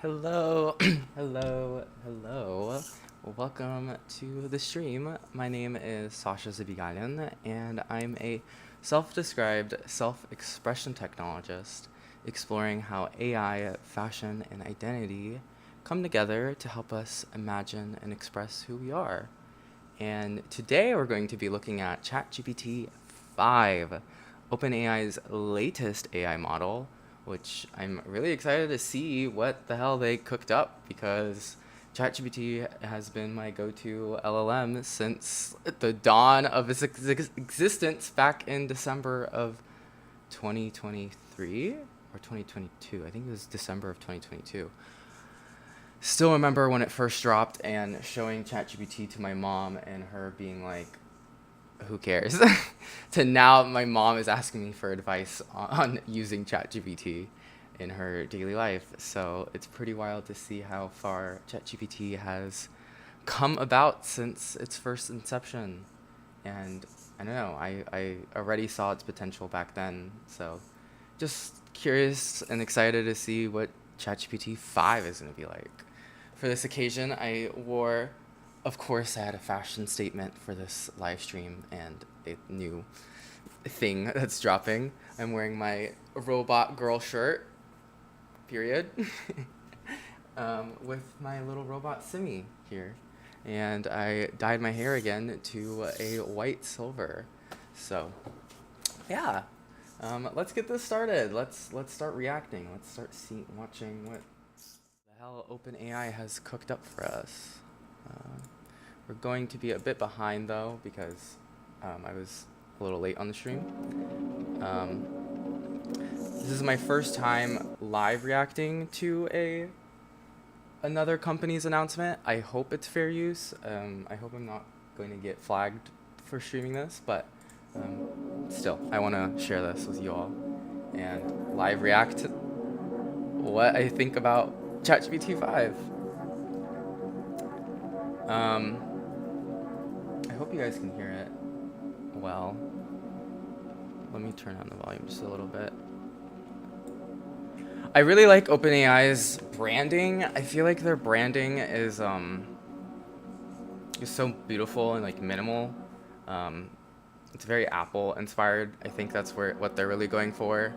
Hello, hello. Welcome to the stream. My name is Sasha, and I'm a self-described self-expression technologist exploring how AI, fashion, and identity come together to help us imagine and express who we are. And today we're going to be looking at ChatGPT 5, OpenAI's latest AI model, which I'm really excited to see what the hell they cooked up, because ChatGPT has been my go-to LLM since the dawn of its existence back in December of 2023 or 2022. I think it was December of 2022. Still remember when it first dropped and showing ChatGPT to my mom and her being like, who cares? To now my mom is asking me for advice on using ChatGPT in her daily life. So it's pretty wild to see how far ChatGPT has come about since its first inception. And I don't know, I already saw its potential back then. So just curious and excited to see what ChatGPT 5 is going to be like. For this occasion, I wore, of course, I had a fashion statement for this live stream and a new thing that's dropping. I'm wearing my robot girl shirt, period, with my little robot Simi here. And I dyed my hair again to a white silver. So, yeah, let's get this started. Let's start reacting. Let's start watching what the hell OpenAI has cooked up for us. We're going to be a bit behind though, because I was a little late on the stream. This is my first time live reacting to another company's announcement. I hope it's fair use. I hope I'm not going to get flagged for streaming this, but still, I want to share this with you all and live react to what I think about ChatGPT 5. I hope you guys can hear it well. Let me turn on the volume just a little bit. I really like OpenAI's branding. I feel like their branding is so beautiful and like minimal. It's very Apple inspired. I think that's what they're really going for.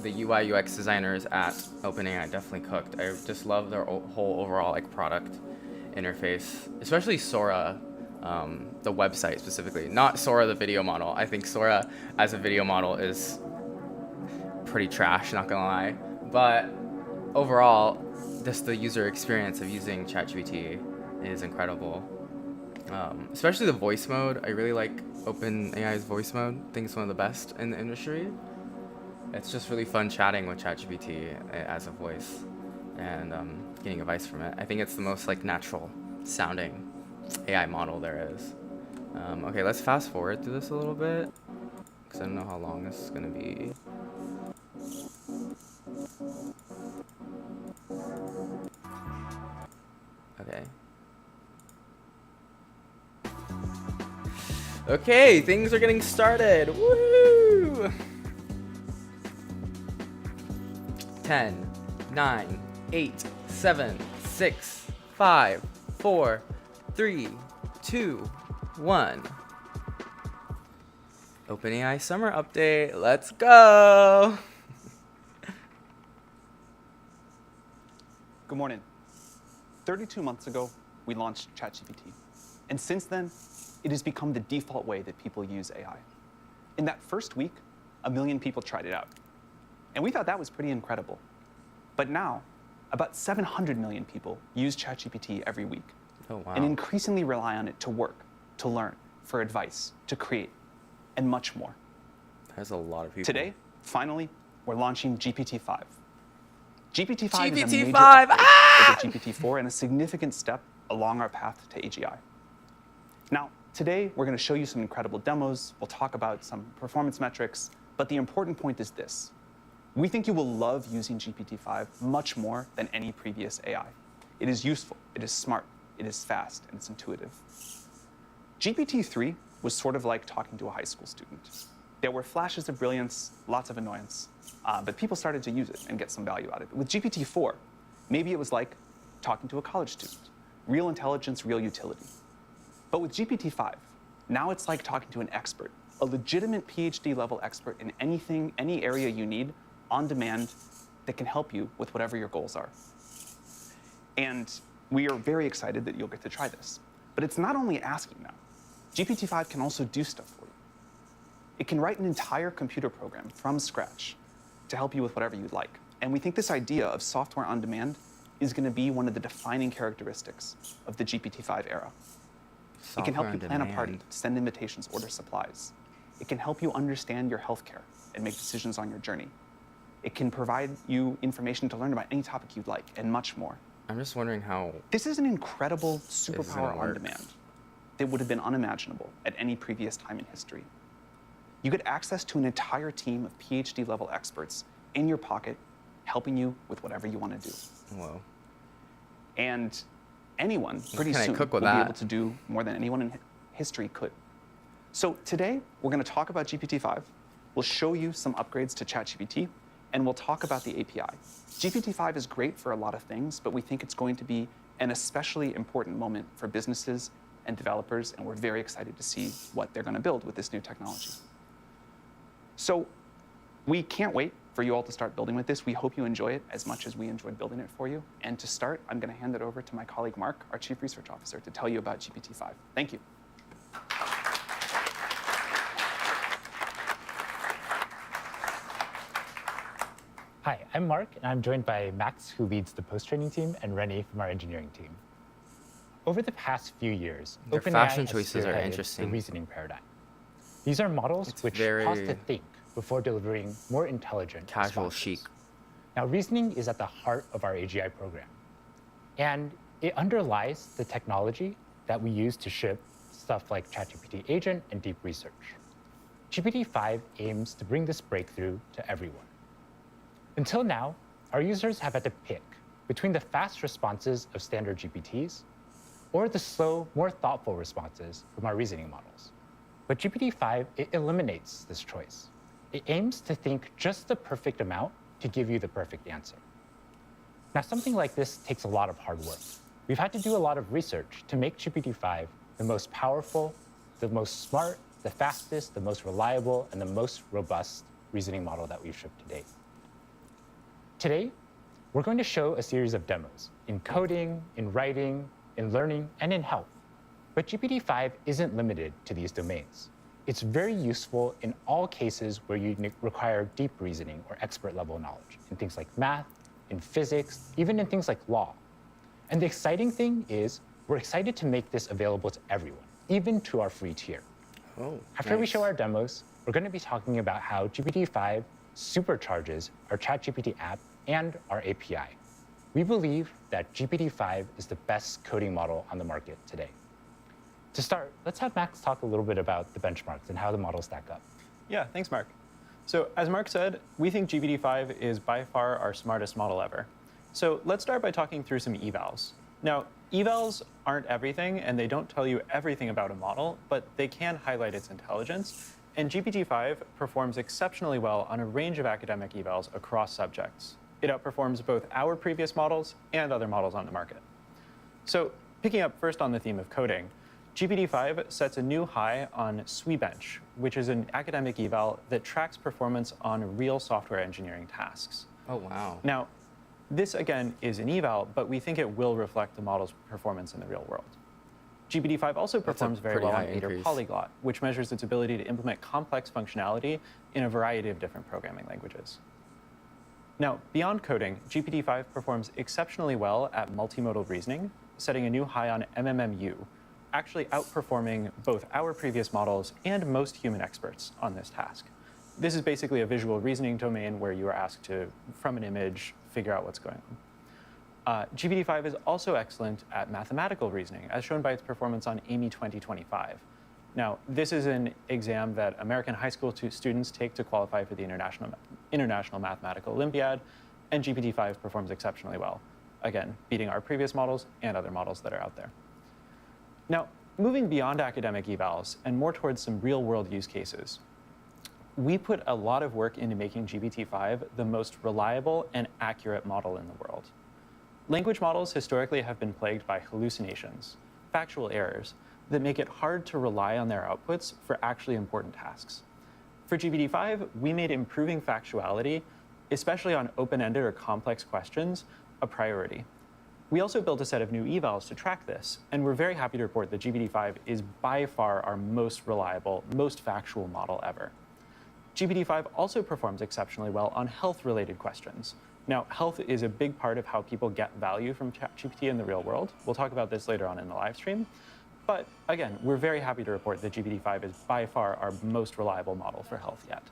The UI UX designers at OpenAI definitely cooked. I just love their whole overall like product interface, especially Sora, the website specifically. Not Sora the video model. I think Sora as a video model is pretty trash, not gonna lie. But overall, just the user experience of using ChatGPT is incredible. Especially the voice mode. I really like OpenAI's voice mode. I think it's one of the best in the industry. It's just really fun chatting with ChatGPT as a voice and getting advice from it. I think it's the most like natural sounding AI model there is. Okay, let's fast forward through this a little bit because I don't know how long this is gonna be. Okay. Okay, things are getting started. Woo! 10, 9, 8, 7, 6, 5, 4, 3, 2, 1. OpenAI summer update. Let's go. Good morning. 32 months ago, we launched ChatGPT. And since then, it has become the default way that people use AI. In that first week, 1 million people tried it out. And we thought that was pretty incredible. But now, about 700 million people use ChatGPT every week. Oh, wow. And increasingly rely on it to work, to learn, for advice, to create, and much more. That's a lot of people. Today, finally, we're launching GPT-5. GPT-5 is a major GPT-5! upgrade over GPT-4 and a significant step along our path to AGI. Now, today, we're going to show you some incredible demos. We'll talk about some performance metrics. But the important point is this. We think you will love using GPT-5 much more than any previous AI. It is useful, it is smart, it is fast, and it's intuitive. GPT-3 was sort of like talking to a high school student. There were flashes of brilliance, lots of annoyance, but people started to use it and get some value out of it. With GPT-4, maybe it was like talking to a college student. Real intelligence, real utility. But with GPT-5, now it's like talking to an expert, a legitimate PhD level expert in anything, any area you need, on demand, that can help you with whatever your goals are. And we are very excited that you'll get to try this. But it's not only asking now. GPT-5 can also do stuff for you. It can write an entire computer program from scratch to help you with whatever you'd like. And we think this idea of software on demand is going to be one of the defining characteristics of the GPT-5 era. It can help you plan a party, send invitations, order supplies. It can help you understand your healthcare and make decisions on your journey. It can provide you information to learn about any topic you'd like, and much more. I'm just wondering how This is an incredible superpower on work. demand that would have been unimaginable at any previous time in history. You get access to an entire team of PhD-level experts in your pocket, helping you with whatever you want to do. Whoa. And anyone pretty can I soon cook will with be that? able to do more than anyone in history could. So today, we're going to talk about GPT-5. We'll show you some upgrades to ChatGPT, and we'll talk about the API. GPT-5 is great for a lot of things, but we think it's going to be an especially important moment for businesses and developers, and we're very excited to see what they're going to build with this new technology. So we can't wait for you all to start building with this. We hope you enjoy it as much as we enjoyed building it for you. And to start, I'm going to hand it over to my colleague Mark, our Chief Research Officer, to tell you about GPT-5. Thank you. Hi, I'm Mark, and I'm joined by Max, who leads the post-training team, and Rennie from our engineering team. Over the past few years, Their OpenAI fashion has choices are spearheaded interesting. the reasoning paradigm. These are models It's which very pause to think before delivering more intelligent casual responses. chic. Now, reasoning is at the heart of our AGI program, and it underlies the technology that we use to ship stuff like ChatGPT Agent and deep research. GPT-5 aims to bring this breakthrough to everyone. Until now, our users have had to pick between the fast responses of standard GPTs or the slow, more thoughtful responses from our reasoning models. But GPT-5, it eliminates this choice. It aims to think just the perfect amount to give you the perfect answer. Now, something like this takes a lot of hard work. We've had to do a lot of research to make GPT-5 the most powerful, the most smart, the fastest, the most reliable, and the most robust reasoning model that we've shipped to date. Today, we're going to show a series of demos in coding, in writing, in learning, and in health. But GPT-5 isn't limited to these domains. It's very useful in all cases where you require deep reasoning or expert level knowledge, in things like math, in physics, even in things like law. And the exciting thing is, we're excited to make this available to everyone, even to our free tier. Oh, After we nice. show our demos, we're going to be talking about how GPT-5 supercharges our ChatGPT app and our API. We believe that GPT-5 is the best coding model on the market today. To start, let's have Max talk a little bit about the benchmarks and how the models stack up. Yeah, thanks, Mark. So as Mark said, we think GPT-5 is by far our smartest model ever. So let's start by talking through some evals. Now, evals aren't everything, and they don't tell you everything about a model, but they can highlight its intelligence. And GPT-5 performs exceptionally well on a range of academic evals across subjects. It outperforms both our previous models and other models on the market. So picking up first on the theme of coding, GPT-5 sets a new high on SWE-bench, which is an academic eval that tracks performance on real software engineering tasks. Oh, wow. Now, this again is an eval, but we think it will reflect the model's performance in the real world. GPT-5 also performs very pretty well on high Meter increase. Polyglot, which measures its ability to implement complex functionality in a variety of different programming languages. Now, beyond coding, GPT-5 performs exceptionally well at multimodal reasoning, setting a new high on MMMU, actually outperforming both our previous models and most human experts on this task. This is basically a visual reasoning domain where you are asked to, from an image, figure out what's going on. GPT-5 is also excellent at mathematical reasoning, as shown by its performance on AMY 2025. Now, this is an exam that American high school students take to qualify for the International Mathematical Olympiad, and GPT-5 performs exceptionally well, again, beating our previous models and other models that are out there. Now, moving beyond academic evals and more towards some real-world use cases, we put a lot of work into making GPT-5 the most reliable and accurate model in the world. Language models historically have been plagued by hallucinations, factual errors, that make it hard to rely on their outputs for actually important tasks. For GPT-5, we made improving factuality, especially on open-ended or complex questions, a priority. We also built a set of new evals to track this, and we're very happy to report that GPT-5 is by far our most reliable, most factual model ever. GPT-5 also performs exceptionally well on health-related questions. Now, health is a big part of how people get value from ChatGPT in the real world. We'll talk about this later on in the live stream. But again, we're very happy to report that GPT-5 is by far our most reliable model for health yet.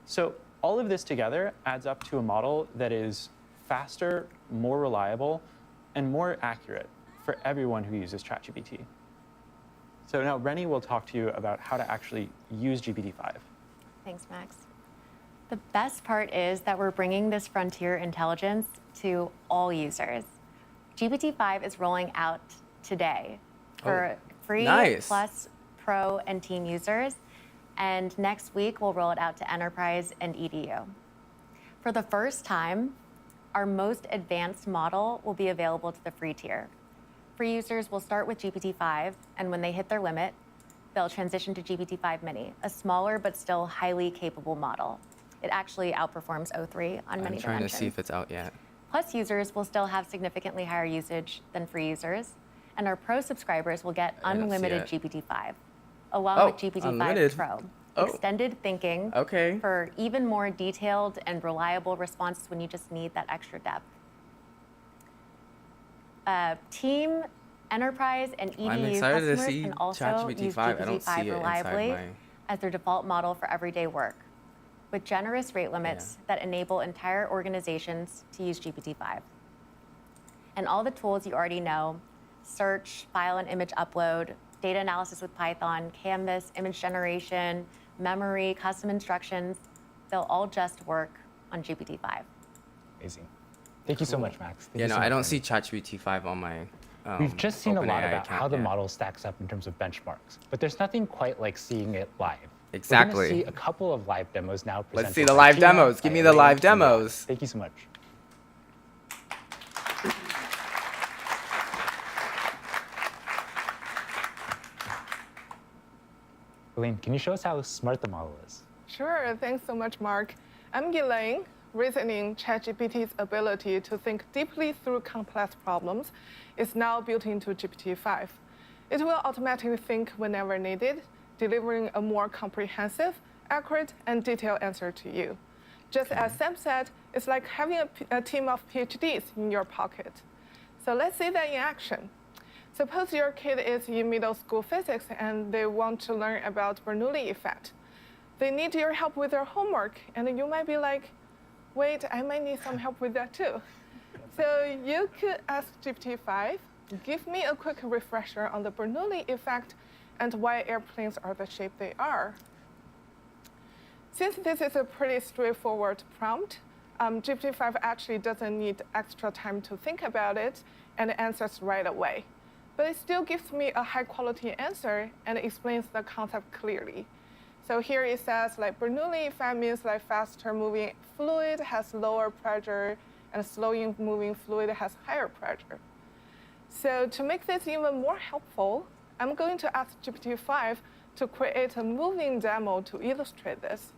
So all of this together adds up to a model that is faster, more reliable, and more accurate for everyone who uses ChatGPT. So now Rennie will talk to you about how to actually use GPT-5. Thanks, Max. The best part is that we're bringing this frontier intelligence to all users. GPT-5 is rolling out today for free, nice. Plus, Pro, and Team users. And next week, we'll roll it out to Enterprise and EDU. For the first time, our most advanced model will be available to the free tier. Free users will start with GPT-5, and when they hit their limit, they'll transition to GPT-5 Mini, a smaller but still highly capable model. It actually outperforms O3 on many I'm trying dimensions. to see if it's out yet. Plus users will still have significantly higher usage than free users, and our Pro subscribers will get I don't see unlimited it. GPT-5, along with GPT-5 unlimited. Pro. Oh. Extended thinking Okay. for even more detailed and reliable responses when you just need that extra depth. Team, Enterprise, and EDU I'm excited to customers see can also ChatGPT use 5. I don't GPT-5 see it reliably inside as their default model for everyday work, with generous rate limits that enable entire organizations to use GPT-5. And all the tools you already know, search, file and image upload, data analysis with Python, Canvas, image generation, memory, custom instructions, they'll all just work on GPT-5. Amazing. Thank you so much, Max. Thank Yeah, you no, so I much, don't Rennie. see ChatGPT 5 on my We've just seen a lot OpenAI about account, how the yeah. model stacks up in terms of benchmarks, but there's nothing quite like seeing it live. Exactly. We're going to see a couple of live demos now. Let's presented see the by live Tina, demos. Give by me the Elaine, live and Ryan. demos. Thank you so much. Elaine, can you show us how smart the model is? Sure, thanks so much, Mark. I'm Ghislaine. Reasoning ChatGPT's ability to think deeply through complex problems is now built into GPT-5. It will automatically think whenever needed, delivering a more comprehensive, accurate, and detailed answer to you. Just as Sam said, it's like having a team of PhDs in your pocket. So let's see that in action. Suppose your kid is in middle school physics and they want to learn about Bernoulli effect. They need your help with their homework, and you might be like, wait, I might need some help with that too. So you could ask GPT-5, give me a quick refresher on the Bernoulli effect and why airplanes are the shape they are. Since this is a pretty straightforward prompt, GPT-5 actually doesn't need extra time to think about it and answers right away. But it still gives me a high-quality answer and explains the concept clearly. So here it says, like, Bernoulli effect means like faster-moving fluid has lower pressure and slow-moving fluid has higher pressure. So to make this even more helpful, I'm going to ask GPT-5 to create a moving demo to illustrate this.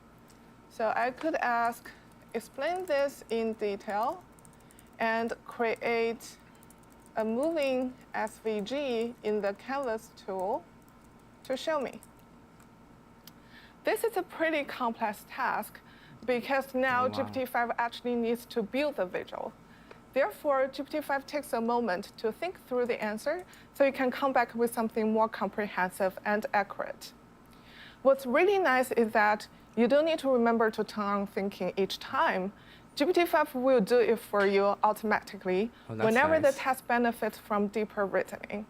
So I could ask, explain this in detail and create a moving SVG in the Canvas tool to show me. This is a pretty complex task because now GPT-5 actually needs to build the visual. Therefore, GPT-5 takes a moment to think through the answer so it can come back with something more comprehensive and accurate. What's really nice is that you don't need to remember to turn on thinking each time. GPT-5 will do it for you automatically whenever the nice. task benefits from deeper reasoning.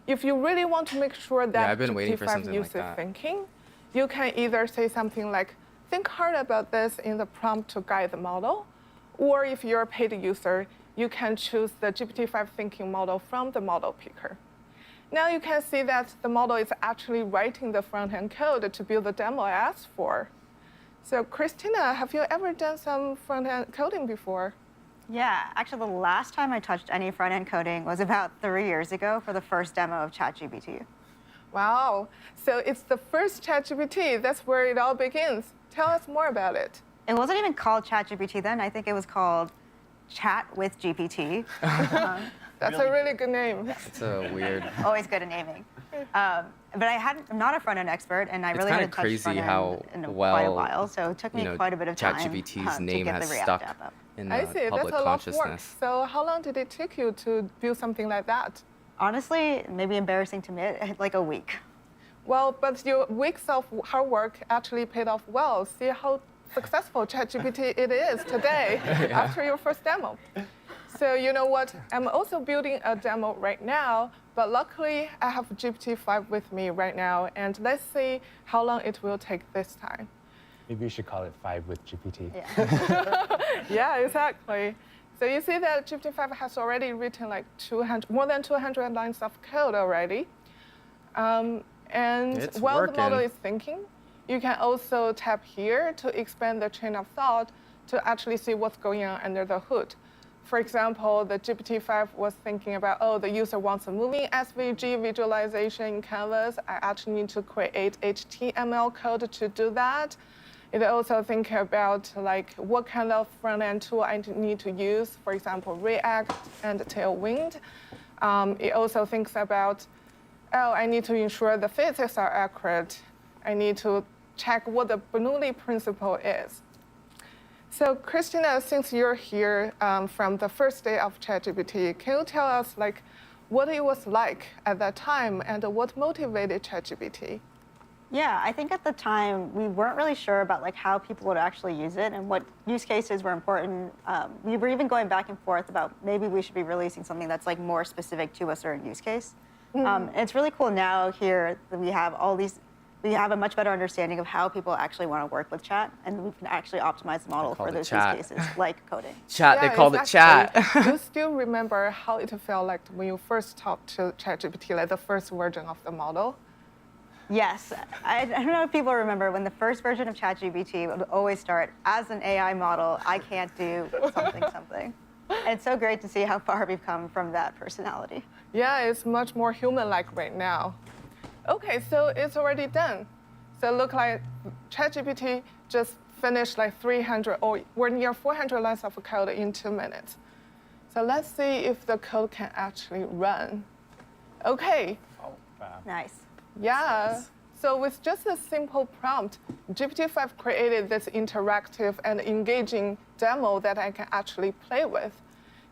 If you really want to make sure that I've been waiting for GPT-5 something like uses that. thinking, you can either say something like, think hard about this in the prompt to guide the model, or if you're a paid user, you can choose the GPT-5 thinking model from the model picker. Now you can see that the model is actually writing the front-end code to build the demo I asked for. So Christina, have you ever done some front-end coding before? Yeah, actually, the last time I touched any front-end coding was about 3 years ago for the first demo of ChatGPT. Wow. So it's the first ChatGPT. That's where it all begins. Tell us more about it. It wasn't even called ChatGPT then. I think it was called Chat with GPT. That's a really good name. It's a weird. Always good at naming. But I'm not a front-end expert, and I It's really kinda haven't touched crazy front-end how in quite a well, while. So it took me quite a bit of time ChatGPT's to name get has the React stuck app up. in I the see. public That's a lot of work. consciousness. So how long did it take you to build something like that? Honestly, maybe embarrassing to admit, like a week. Well, but your weeks of hard work actually paid off well. See how successful ChatGPT it is today after your first demo. So you know what? I'm also building a demo right now, but luckily I have GPT-5 with me right now, and let's see how long it will take this time. Maybe you should call it 5 with GPT. Yeah. Yeah, exactly. So you see that GPT-5 has already written like more than 200 lines of code already. And It's while the model working. is thinking, you can also tap here to expand the chain of thought to actually see what's going on under the hood. For example, the GPT-5 was thinking about, oh, the user wants a moving SVG visualization in Canvas. I actually need to create HTML code to do that. It also thinks about like what kind of front-end tool I need to use, for example, React and Tailwind. It also thinks about, oh, I need to ensure the physics are accurate. I need to check what the Bernoulli principle is. So Christina, since you're here from the first day of ChatGPT, can you tell us like what it was like at that time and what motivated ChatGPT? Yeah, I think at the time we weren't really sure about like how people would actually use it and what use cases were important. We were even going back and forth about maybe we should be releasing something that's like more specific to a certain use case. And it's really cool now here that we have we have a much better understanding of how people actually want to work with chat, and we can actually optimize the model call for it those chat. use cases, like coding. Chat, they called it exactly. chat. You still remember how it felt like when you first talked to ChatGPT, like the first version of the model? Yes, I don't know if people remember when the first version of ChatGPT would always start, as an AI model, I can't do something. And it's so great to see how far we've come from that personality. Yeah, it's much more human-like right now. Okay, so it's already done. So look like ChatGPT just finished like 300 or we're near 400 lines of code in 2 minutes. So let's see if the code can actually run. Okay, Nice. yeah. So with just a simple prompt, GPT-5 created this interactive and engaging demo that I can actually play with.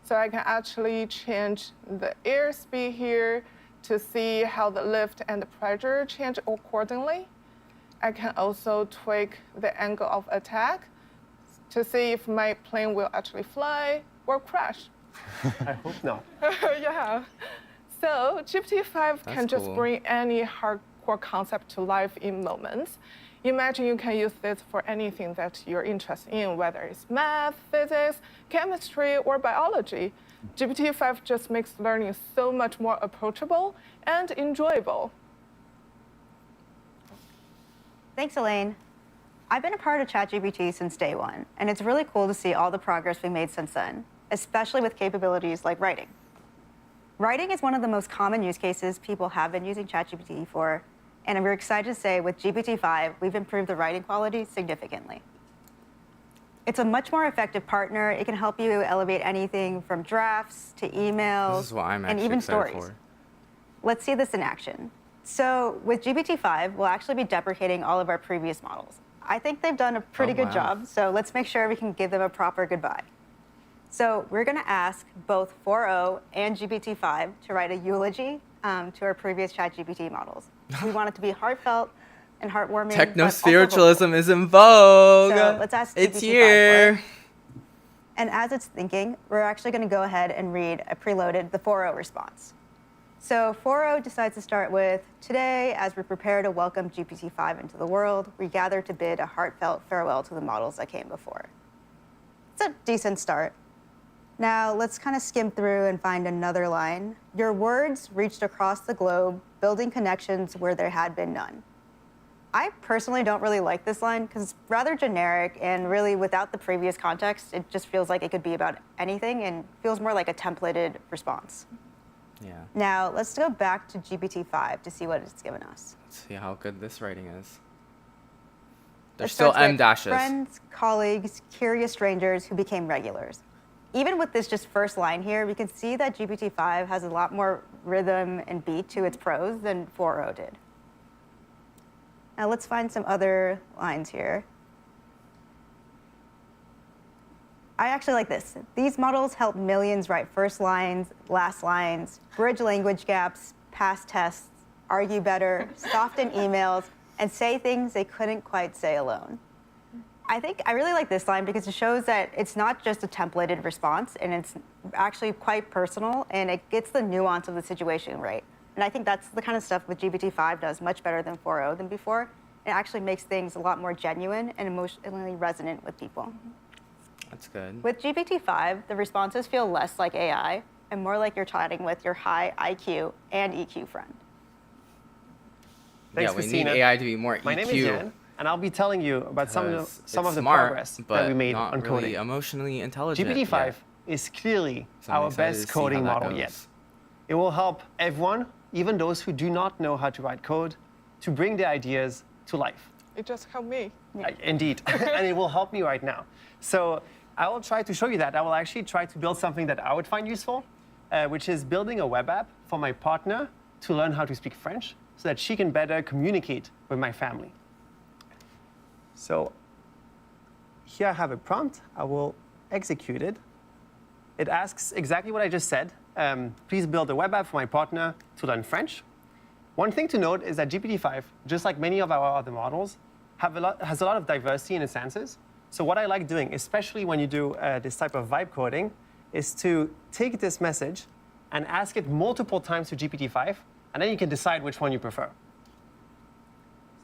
So I can actually change the airspeed here to see how the lift and the pressure change accordingly. I can also tweak the angle of attack to see if my plane will actually fly or crash. I hope not. Yeah. So GPT-5 can That's just cool. bring any hardcore concept to life in moments. Imagine you can use this for anything that you're interested in, whether it's math, physics, chemistry, or biology. GPT-5 just makes learning so much more approachable and enjoyable. Thanks, Elaine. I've been a part of ChatGPT since day one, and it's really cool to see all the progress we've made since then, especially with capabilities like writing. Writing is one of the most common use cases people have been using ChatGPT for, and we're excited to say with GPT-5, we've improved the writing quality significantly. It's a much more effective partner. It can help you elevate anything from drafts to emails This is what I'm and actually even excited stories. for. Let's see this in action. So with GPT-5, we'll actually be deprecating all of our previous models. I think they've done a pretty Oh, good wow. job, so let's make sure we can give them a proper goodbye. So we're going to ask both 4.0 and GPT-5 to write a eulogy to our previous ChatGPT models. We want it to be heartfelt and heartwarming. but Techno also spiritualism is in vogue. So let's ask It's GPT-5 here. for it. And as it's thinking, we're actually going to go ahead and read a preloaded the 4.0 response. So 4.0 decides to start with, today, as we prepare to welcome GPT-5 into the world, we gather to bid a heartfelt farewell to the models that came before. It's a decent start. Now, let's kind of skim through and find another line. Your words reached across the globe, building connections where there had been none. I personally don't really like this line because it's rather generic and really without the previous context, it just feels like it could be about anything and feels more like a templated response. Yeah. Now, let's go back to GPT-5 to see what it's given us. Let's see how good this writing is. It There's still starts with M dashes. Friends, colleagues, curious strangers who became regulars. Even with this just first line here, we can see that GPT-5 has a lot more rhythm and beat to its prose than 4.0 did. Now let's find some other lines here. I actually like this. These models help millions write first lines, last lines, bridge language gaps, pass tests, argue better, soften emails, and say things they couldn't quite say alone. I really like this line because it shows that it's not just a templated response, and it's actually quite personal, and it gets the nuance of the situation right. And I think that's the kind of stuff that GPT-5 does much better than 4.0 than before. It actually makes things a lot more genuine and emotionally resonant with people. That's good. With GPT-5, the responses feel less like AI and more like you're chatting with your high IQ and EQ friend. Thanks, yeah, we Christina. need AI to be more EQ. My name is Yan, and I'll be telling you about some of because the it's progress smart, but that we made not on really coding. emotionally intelligent. GPT-5 is clearly So I'm our excited best to see coding how that model goes. yet. It will help everyone, even those who do not know how to write code, to bring their ideas to life. It just helped me. Indeed, and it will help me right now. So I will try to show you that. I will actually try to build something that I would find useful, which is building a web app for my partner to learn how to speak French so that she can better communicate with my family. So here I have a prompt. I will execute it. It asks exactly what I just said. Please build a web app for my partner to learn French. One thing to note is that GPT-5, just like many of our other models, has a lot of diversity in its answers. So what I like doing, especially when you do this type of vibe coding, is to take this message and ask it multiple times to GPT-5, and then you can decide which one you prefer.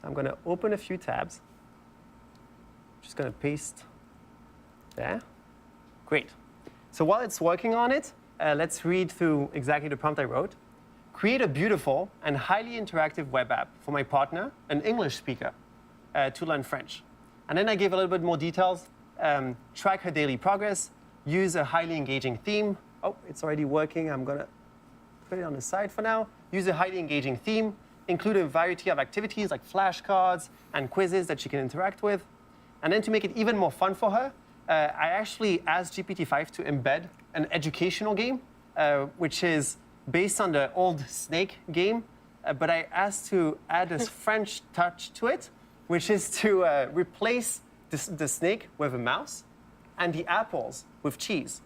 So I'm going to open a few tabs. Just going to paste there. Great. So while it's working on it, let's read through exactly the prompt I wrote. Create a beautiful and highly interactive web app for my partner, an English speaker, to learn French. And then I gave a little bit more details. Track her daily progress, use a highly engaging theme. Oh, it's already working. I'm going to put it on the side for now. Use a highly engaging theme. Include a variety of activities like flashcards and quizzes that she can interact with. And then to make it even more fun for her, I actually asked GPT-5 to embed an educational game, which is based on the old Snake game. But I asked to add this French touch to it, which is to replace the snake with a mouse and the apples with cheese.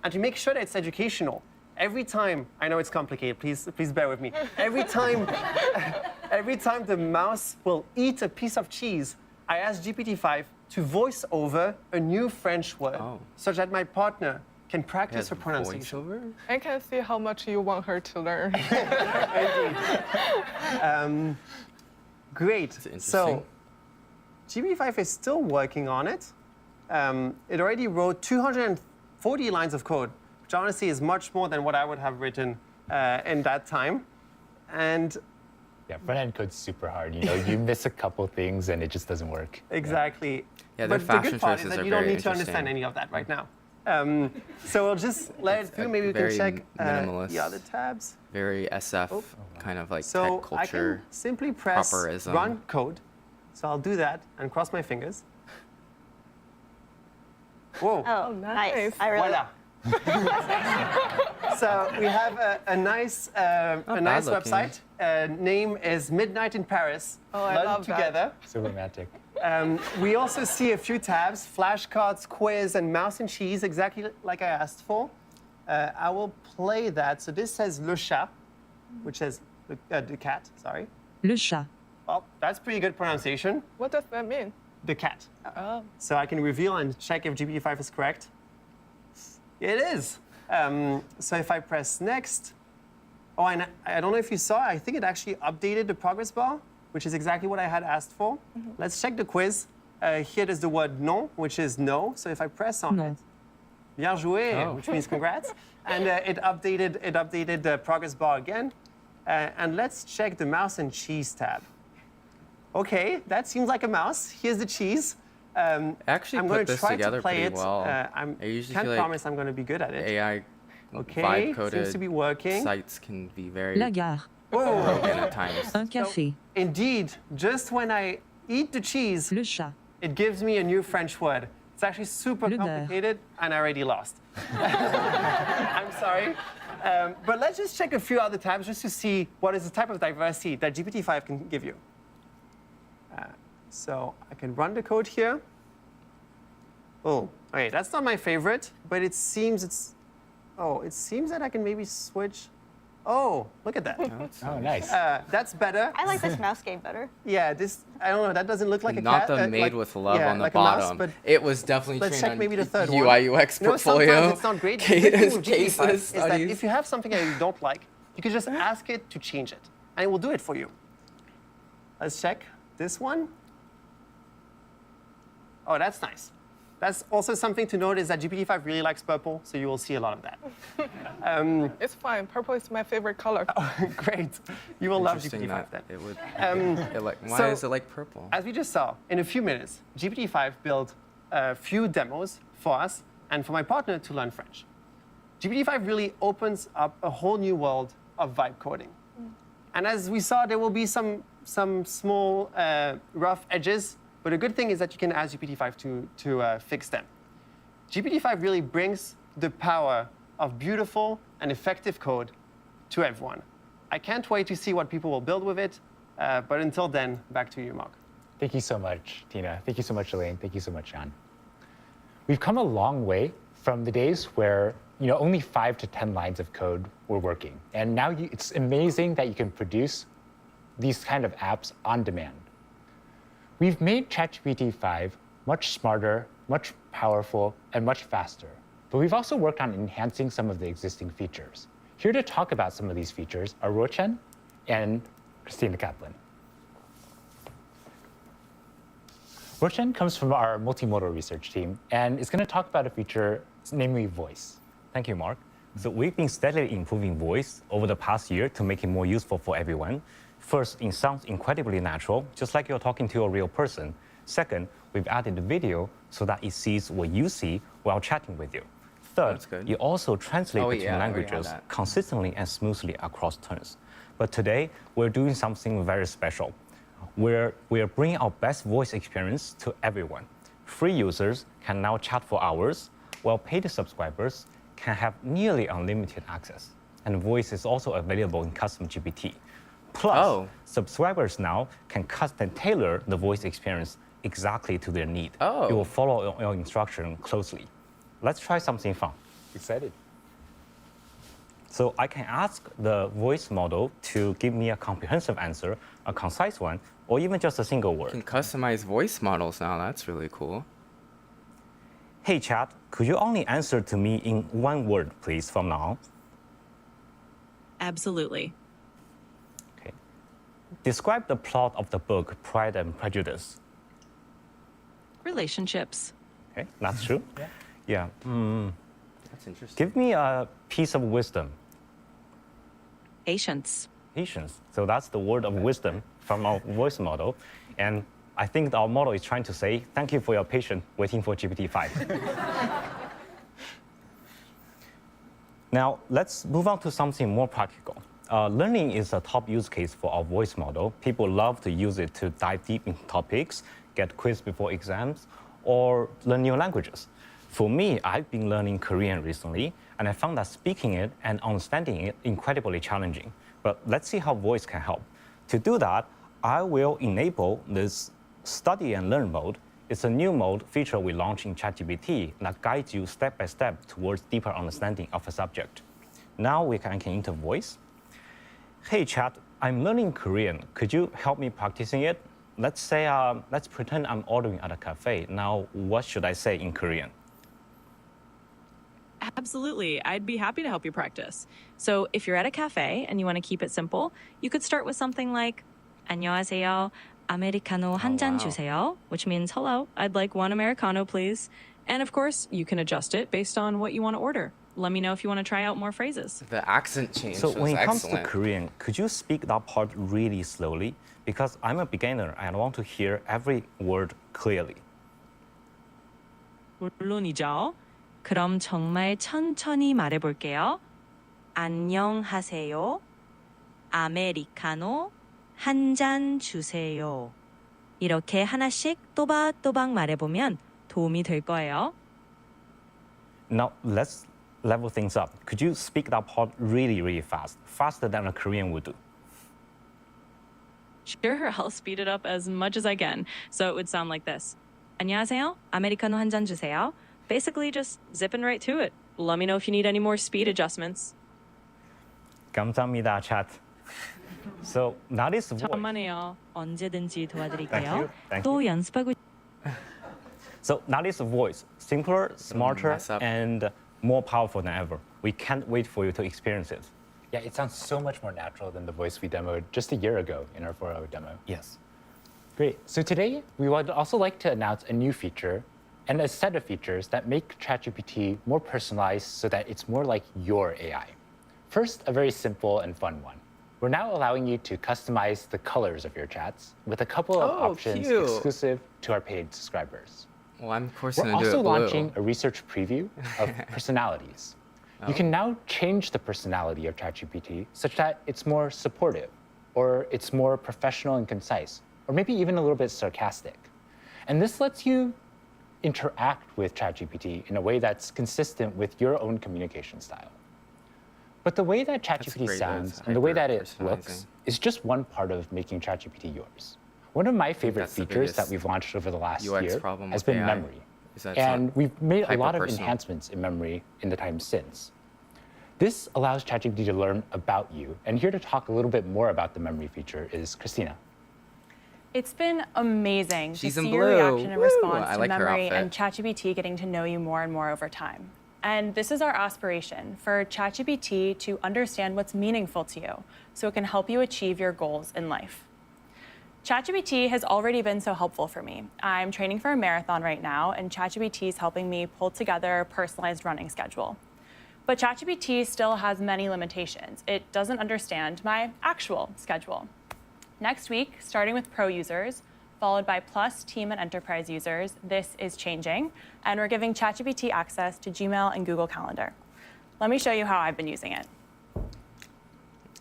And to make sure that it's educational, every time, I know it's complicated, please bear with me. Every time the mouse will eat a piece of cheese, I asked GPT-5 to voice over a new French word, such that my partner can practice her pronunciation. Voiceover? I can see how much you want her to learn. Indeed. Great. So GPT-5 is still working on it. It already wrote 240 lines of code, which honestly is much more than what I would have written in that time. And Yeah, front-end code's super hard. You know, you miss a couple things and it just doesn't work. exactly. Yeah, their but the fashion good part is choices that are you don't very need to understand interesting. any of that right now. So we'll just let it through. Maybe we can very check minimalist. the other tabs. Very SF, kind of like So tech I culture. can simply press properism. run code. So I'll do that and cross my fingers. Whoa. Oh, nice. nice. I really Voila. So we have a nice bad looking. website. Name is Midnight in Paris. Oh, I Learn love that. together. So romantic. We also see a few tabs: flashcards, quiz, and mouse and cheese, exactly like I asked for. I will play that. So this says le chat, which says the cat. Sorry. Le chat. Well, that's pretty good pronunciation. What does that mean? The cat. Oh. So I can reveal and check if GPT-5 is correct. It is. So if I press next, oh, and I don't know if you saw, I think it actually updated the progress bar, which is exactly what I had asked for. Let's check the quiz. Here is the word non, which is no. So if I press on Non. it, bien joué, which means congrats. And it updated the progress bar again. And let's check the mouse and cheese tab. Okay, that seems like a mouse. Here's the cheese. Actually I'm put going to this try together to play pretty it. well. I I usually can't feel like promise I'm going to be good at it. AI Okay, vibe-coded seems to be working. sites can be very La gare. broken at times. Un café. Indeed, just when I eat the cheese, Le chat. it gives me a new French word. It's actually super Le beurre. complicated, and I already lost. I'm sorry. But let's just check a few other tabs just to see what is the type of diversity that GPT-5 can give you. So I can run the code here. Oh, okay, that's not my favorite, but it seems it's... Oh, it seems that I can maybe switch... Oh, look at that. Oh, nice. That's better. I like this mouse game better. Yeah, this, I don't know, that doesn't look like a Not cat. the made like- with love yeah, on the like a mouse, bottom. but It was definitely let's trained check on maybe the third one. UI UX You know, portfolio. sometimes it's not great. The good thing with Case GPT-5 is that studies. if you have something that you don't like, you can just ask it to change it, and it will do it for you. Let's check this one. Oh, that's nice. That's also something to note is that GPT-5 really likes purple, so you will see a lot of that. It's fine. Purple is my favorite color. Great. You will love Interesting GPT-5 that then. it would. Why so- is it like purple? As we just saw, in a few minutes, GPT-5 built a few demos for us and for my partner to learn French. GPT-5 really opens up a whole new world of vibe coding. And as we saw, there will be some small rough edges, but the good thing is that you can ask GPT-5 to fix them. GPT-5 really brings the power of beautiful and effective code to everyone. I can't wait to see what people will build with it, but until then, back to you, Mark. Thank you so much, Tina. Thank you so much, Elaine. Thank you so much, Jan. We've come a long way from the days where only 5 to 10 lines of code were working. And now it's amazing that you can produce these kind of apps on demand. We've made ChatGPT 5 much smarter, much powerful, and much faster. But we've also worked on enhancing some of the existing features. Here to talk about some of these features are Rochen and Christina Kaplan. Rochen comes from our multimodal research team and is going to talk about a feature, namely voice. Thank you, Mark. So we've been steadily improving voice over the past year to make it more useful for everyone. First, it sounds incredibly natural, just like you're talking to a real person. Second, we've added video so that it sees what you see while chatting with you. Third, That's good. it also translates Oh, between yeah, I already languages had that. consistently and smoothly across turns. But today, we're doing something very special. We're bringing our best voice experience to everyone. Free users can now chat for hours, while paid subscribers can have nearly unlimited access. And voice is also available in custom GPT. Plus, subscribers now can custom tailor the voice experience exactly to their need. Oh. It will follow your instruction closely. Let's try something fun. Excited. So I can ask the voice model to give me a comprehensive answer, a concise one, or even just a single word. You can customize voice models now. That's really cool. Hey chat, could you only answer to me in one word, please, from now on? Absolutely. Okay. Describe the plot of the book Pride and Prejudice. Relationships. Okay, that's true. Yeah. That's interesting. Give me a piece of wisdom. Patience. Patience. So that's the word of wisdom from our voice model. And I think our model is trying to say, thank you for your patience waiting for GPT-5. Now, let's move on to something more practical. Learning is a top use case for our voice model. People love to use it to dive deep into topics, get quizzed before exams, or learn new languages. For me, I've been learning Korean recently, and I found that speaking it and understanding it incredibly challenging. But let's see how voice can help. To do that, I will enable this study and learn mode. It's a new mode feature we launched in ChatGPT that guides you step by step towards deeper understanding of a subject. Now we can enter voice. Hey chat, I'm learning Korean. Could you help me practicing it? Let's say, let's pretend I'm ordering at a cafe. Now, what should I say in Korean? Absolutely. I'd be happy to help you practice. So if you're at a cafe and you want to keep it simple, you could start with something like 안녕하세요. 아메리카노 한 잔 주세요, which means hello, I'd like one Americano, please. And of course, you can adjust it based on what you want to order. Let me know if you want to try out more phrases. The accent change So was when it comes to excellent. Korean, could you speak that part really slowly? Because I'm a beginner and I want to hear every word clearly. 물론이죠. 그럼 정말 천천히 말해볼게요. 안녕하세요. 아메리카노 한 잔 주세요. 이렇게 하나씩 또박또박 말해보면 도움이 될 거예요. Now let's level things up. Could you speak that part really fast, faster than a Korean would do? Sure, I'll speed it up as much as I can. So it would sound like this. 안녕하세요. 아메리카노 한 잔 주세요. Basically just zipping right to it. Let me know if you need any more speed adjustments. 감사합니다, chat. So that is voice. 잠깐만요. 언제든지 도와드릴게요. Thank 또 연습하고 So that is voice, simpler, smarter, mess up. and more powerful than ever. We can't wait for you to experience it. Yeah, it sounds so much more natural than the voice we demoed just a year ago in our 4-hour demo. Yes. Great. So today, we would also like to announce a new feature and a set of features that make ChatGPT more personalized so that it's more like your AI. First, a very simple and fun one. We're now allowing you to customize the colors of your chats with a couple of Oh, options cute. exclusive to our paid subscribers. Well, I'm of course We're gonna do also it blue. launching a research preview of personalities. You can now change the personality of ChatGPT such that it's more supportive, or it's more professional and concise, or maybe even a little bit sarcastic. And this lets you interact with ChatGPT in a way that's consistent with your own communication style. But the way that ChatGPT great. sounds That's and the way that it hyper-personalizing. looks is just one part of making ChatGPT yours. One of my favorite that's the features that biggest we've launched over the last UX year problem has with been AI, memory. is that it's And not we've made a lot of hyper-personal. enhancements in memory in the time since. This allows ChatGPT to learn about you. And here to talk a little bit more about the memory feature is Christina. It's been amazing She's to in see your blue. reaction and Woo! response I to like her memory and outfit. ChatGPT getting to know you more and more over time. And this is our aspiration for ChatGPT to understand what's meaningful to you so it can help you achieve your goals in life. ChatGPT has already been so helpful for me. I'm training for a marathon right now, and ChatGPT is helping me pull together a personalized running schedule. But ChatGPT still has many limitations. It doesn't understand my actual schedule. Next week, starting with Pro users, followed by Plus, Team, and Enterprise users, this is changing, and we're giving ChatGPT access to Gmail and Google Calendar. Let me show you how I've been using it.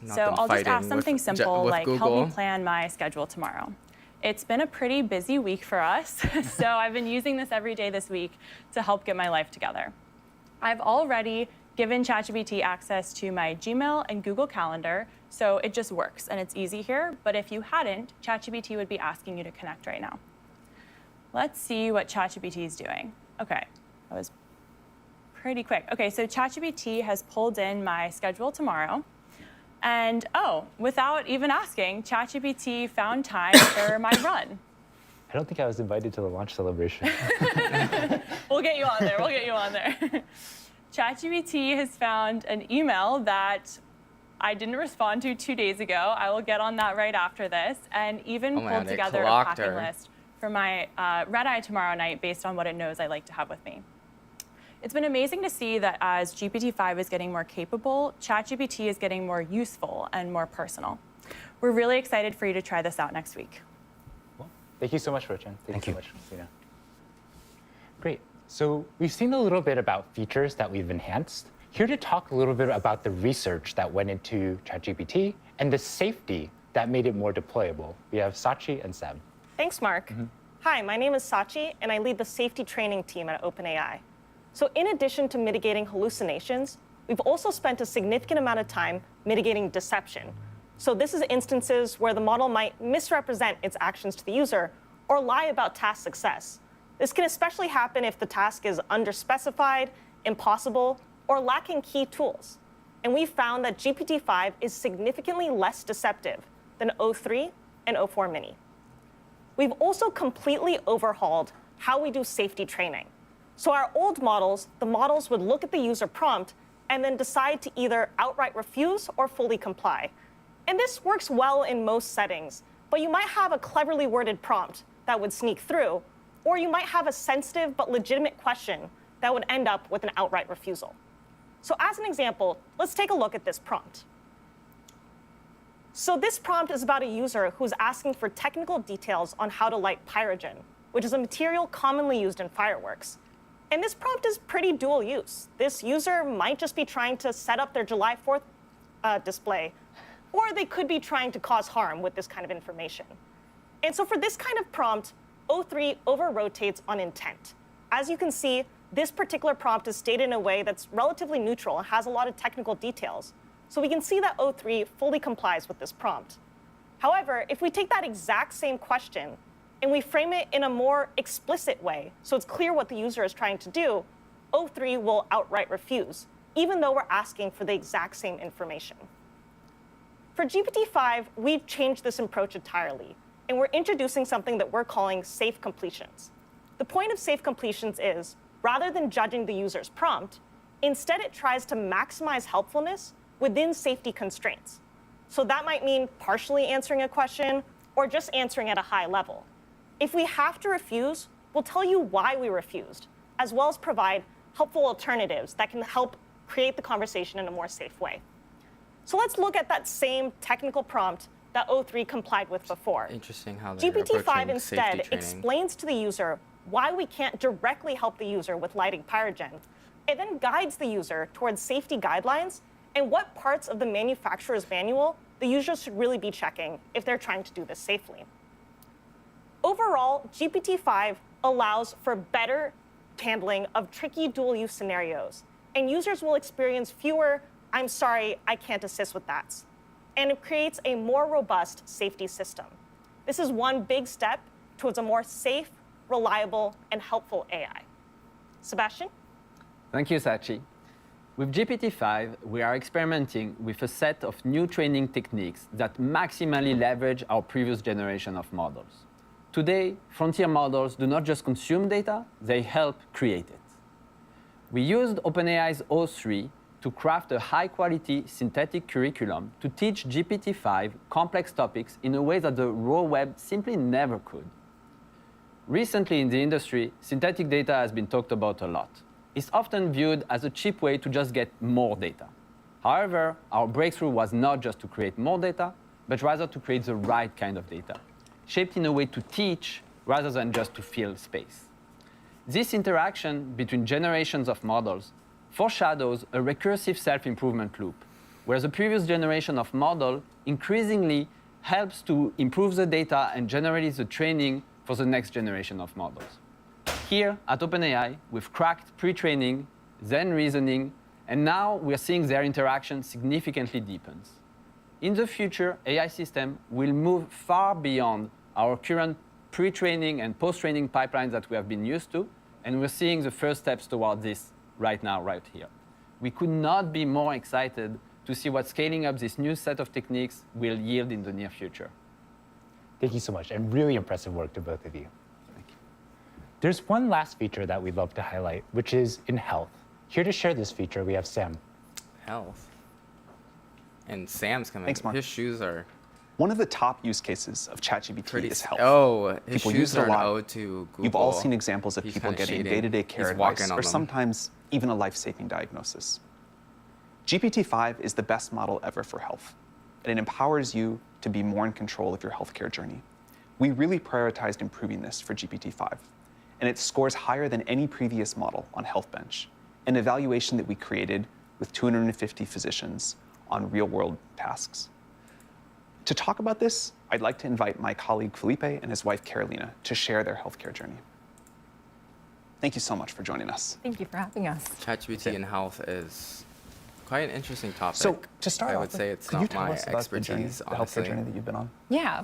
Not So them I'll just fighting ask something with simple like, help Google. me plan my schedule tomorrow. It's been a pretty busy week for us, so I've been using this every day this week to help get my life together. I've already given ChatGPT access to my Gmail and Google Calendar, so it just works and it's easy here. But if you hadn't, ChatGPT would be asking you to connect right now. Let's see what ChatGPT is doing. Okay, that was pretty quick. Okay, so ChatGPT has pulled in my schedule tomorrow. And oh, without even asking, ChatGPT found time for my run. I don't think I was invited to the launch celebration. We'll get you on there. We'll get you on there. ChatGPT has found an email that I didn't respond to 2 days ago. I will get on that right after this, and even Oh my pulled God, it together a clocked packing her. list for my red-eye tomorrow night based on what it knows I like to have with me. It's been amazing to see that as GPT-5 is getting more capable, ChatGPT is getting more useful and more personal. We're really excited for you to try this out next week. Well, thank you so much, Rochan. Thank you you. so much, Christina. Great. So we've seen a little bit about features that we've enhanced. Here to talk a little bit about the research that went into ChatGPT and the safety that made it more deployable. We have Sachi and Seb. Thanks, Mark. Hi, my name is Sachi, and I lead the safety training team at OpenAI. So in addition to mitigating hallucinations, we've also spent a significant amount of time mitigating deception. So this is instances where the model might misrepresent its actions to the user or lie about task success. This can especially happen if the task is underspecified, impossible, or lacking key tools. And we found that GPT-5 is significantly less deceptive than O3 and O4 Mini. We've also completely overhauled how we do safety training. So our old models, the models would look at the user prompt and then decide to either outright refuse or fully comply. And this works well in most settings, but you might have a cleverly worded prompt that would sneak through, or you might have a sensitive but legitimate question that would end up with an outright refusal. So as an example, let's take a look at this prompt. So this prompt is about a user who's asking for technical details on how to light pyrogen, which is a material commonly used in fireworks. And this prompt is pretty dual use. This user might just be trying to set up their July 4th display, or they could be trying to cause harm with this kind of information. And so for this kind of prompt, O3 over-rotates on intent. As you can see, this particular prompt is stated in a way that's relatively neutral and has a lot of technical details. So we can see that O3 fully complies with this prompt. However, if we take that exact same question and we frame it in a more explicit way, so it's clear what the user is trying to do, O3 will outright refuse, even though we're asking for the exact same information. For GPT-5, we've changed this approach entirely, and we're introducing something that we're calling safe completions. The point of safe completions is, rather than judging the user's prompt, instead it tries to maximize helpfulness within safety constraints. So that might mean partially answering a question or just answering at a high level. If we have to refuse, we'll tell you why we refused, as well as provide helpful alternatives that can help create the conversation in a more safe way. So let's look at that same technical prompt that O3 complied with before. Interesting how they're GPT-5 approaching instead safety training. explains to the user why we can't directly help the user with lighting pyrogen. It then guides the user towards safety guidelines and what parts of the manufacturer's manual the user should really be checking if they're trying to do this safely. Overall, GPT-5 allows for better handling of tricky dual-use scenarios, and users will experience fewer, "I'm sorry, I can't assist with that," and it creates a more robust safety system. This is one big step towards a more safe, reliable, and helpful AI. Sebastian? Thank you, Sachi. With GPT-5, we are experimenting with a set of new training techniques that maximally leverage our previous generation of models. Today, frontier models do not just consume data, they help create it. We used OpenAI's O3 to craft a high-quality synthetic curriculum to teach GPT-5 complex topics in a way that the raw web simply never could. Recently in the industry, synthetic data has been talked about a lot. It's often viewed as a cheap way to just get more data. However, our breakthrough was not just to create more data, but rather to create the right kind of data, shaped in a way to teach rather than just to fill space. This interaction between generations of models foreshadows a recursive self-improvement loop, where the previous generation of model increasingly helps to improve the data and generate the training for the next generation of models. Here at OpenAI, we've cracked pre-training, then reasoning, and now we're seeing their interaction significantly deepens. In the future, AI system will move far beyond our current pre-training and post-training pipelines that we have been used to, and we're seeing the first steps toward this right now, right here. We could not be more excited to see what scaling up this new set of techniques will yield in the near future. Thank you so much, and really impressive work to both of you. Thank you. There's one last feature that we'd love to highlight, which is in health. Here to share this feature, we have Sam. Health. And Sam's coming. Thanks, Mark. His shoes are One of the top use cases of ChatGPT pretty. is health. Oh, his People shoes use it a are an lot. ode to Google. You've all seen examples of He's people kinda getting shading. day-to-day care He's walking advice, on or them. sometimes even a life-saving diagnosis. GPT-5 is the best model ever for health, and it empowers you to be more in control of your healthcare journey. We really prioritized improving this for GPT-5, and it scores higher than any previous model on HealthBench, an evaluation that we created with 250 physicians on real-world tasks. To talk about this, I'd like to invite my colleague Felipe and his wife Carolina to share their healthcare journey. Thank you so much for joining us. Thank you for having us. ChatGPT in health is quite an interesting topic. So to start I off, would say it's could you not tell my us about the journey, expertise, the honestly. healthcare journey that you've been on? Yeah.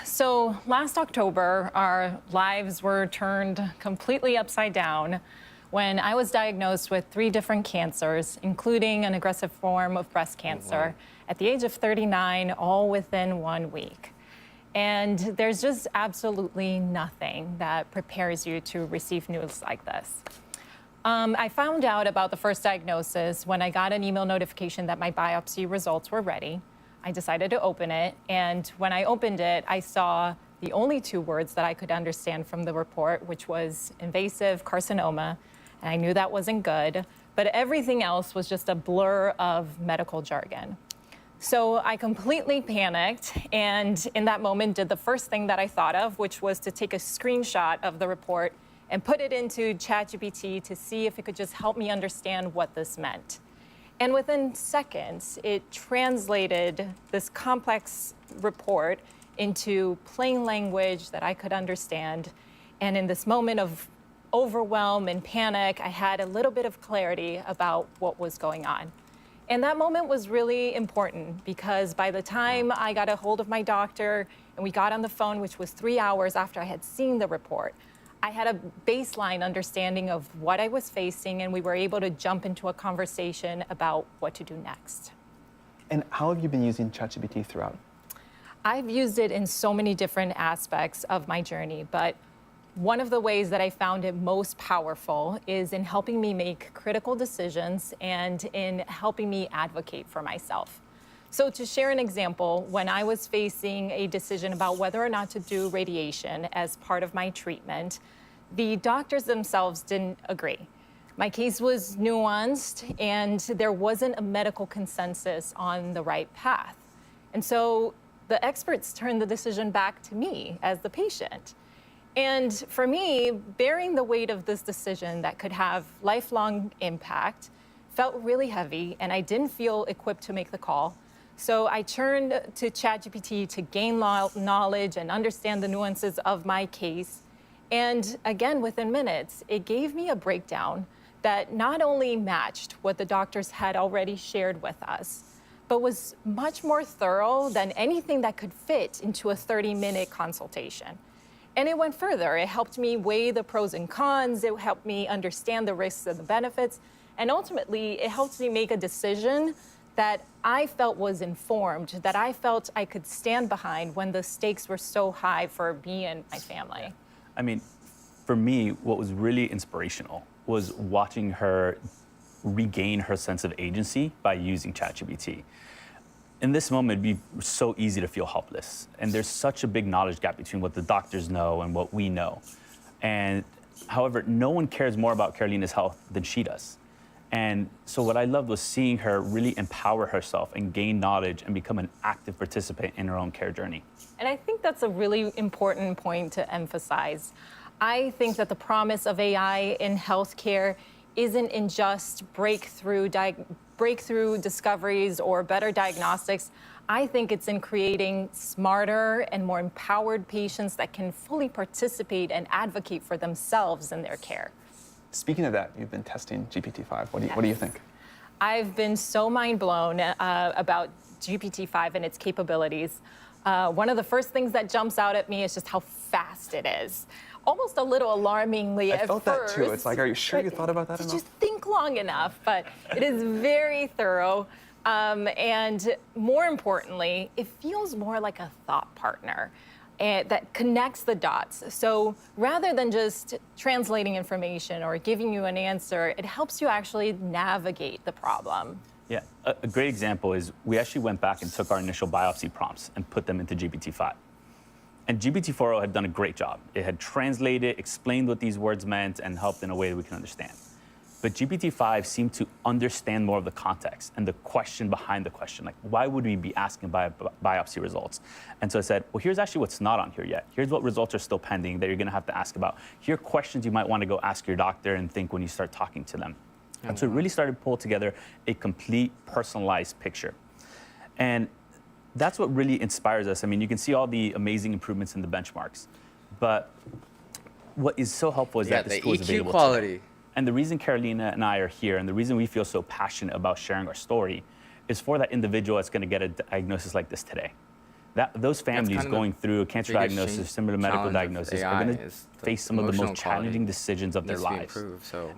So last October, our lives were turned completely upside down when I was diagnosed with 3 different cancers, including an aggressive form of breast cancer, at the age of 39, all within 1 week. And there's just absolutely nothing that prepares you to receive news like this. I found out about the first diagnosis when I got an email notification that my biopsy results were ready. I decided to open it, and when I opened it, I saw the only 2 words that I could understand from the report, which was invasive carcinoma, and I knew that wasn't good. but everything else was just a blur of medical jargon. So I completely panicked, and in that moment did the first thing that I thought of, which was to take a screenshot of the report and put it into ChatGPT to see if it could just help me understand what this meant. And within seconds, it translated this complex report into plain language that I could understand. And in this moment of overwhelm and panic, I had a little bit of clarity about what was going on. And that moment was really important because by the time I got a hold of my doctor and we got on the phone, which was 3 hours after I had seen the report, I had a baseline understanding of what I was facing, and we were able to jump into a conversation about what to do next. And how have you been using ChatGPT throughout? I've used it in so many different aspects of my journey, but one of the ways that I found it most powerful is in helping me make critical decisions and in helping me advocate for myself. So to share an example, when I was facing a decision about whether or not to do radiation as part of my treatment, the doctors themselves didn't agree. My case was nuanced and there wasn't a medical consensus on the right path. And so the experts turned the decision back to me as the patient. And for me, bearing the weight of this decision that could have lifelong impact felt really heavy, and I didn't feel equipped to make the call. So I turned to ChatGPT to gain knowledge and understand the nuances of my case. And again, within minutes, it gave me a breakdown that not only matched what the doctors had already shared with us, but was much more thorough than anything that could fit into a 30-minute consultation. And it went further. It helped me weigh the pros and cons. It helped me understand the risks and the benefits. And ultimately, it helped me make a decision that I felt was informed, that I felt I could stand behind when the stakes were so high for me and my family. I mean, for me, what was really inspirational was watching her regain her sense of agency by using ChatGPT. In this moment, it'd be so easy to feel helpless. And there's such a big knowledge gap between what the doctors know and what we know. And however, no one cares more about Carolina's health than she does. And so what I loved was seeing her really empower herself and gain knowledge and become an active participant in her own care journey. And I think that's a really important point to emphasize. I think that the promise of AI in healthcare isn't in just breakthrough discoveries or better diagnostics. I think it's in creating smarter and more empowered patients that can fully participate and advocate for themselves in their care. Speaking of that, you've been testing GPT-5. What do you think? I've been so mind blown about GPT-5 and its capabilities. One of the first things that jumps out at me is just how fast it is. Almost a little alarmingly at first. I felt that too. It's like, are you sure you thought about that enough? Just think long enough, but it is very thorough. And more importantly, it feels more like a thought partner that connects the dots. So rather than just translating information or giving you an answer, it helps you actually navigate the problem. Yeah, a great example is we actually went back and took our initial biopsy prompts and put them into GPT-5. And GPT-4o had done a great job. It had translated, explained what these words meant, and helped in a way that we can understand. But GPT-5 seemed to understand more of the context and the question behind the question. Like, why would we be asking biopsy results? And so I said, well, here's actually what's not on here yet. Here's what results are still pending that you're going to have to ask about. Here are questions you might want to go ask your doctor and think when you start talking to them. And so it really started to pull together a complete personalized picture. And that's what really inspires us. I mean, you can see all the amazing improvements in the benchmarks. But what is so helpful is that this tool is available today. And the reason Carolina and I are here, and the reason we feel so passionate about sharing our story, is for that individual that's going to get a diagnosis like this today. Those families going through a cancer diagnosis, similar to medical diagnosis, are going to face some of the most challenging decisions of their lives.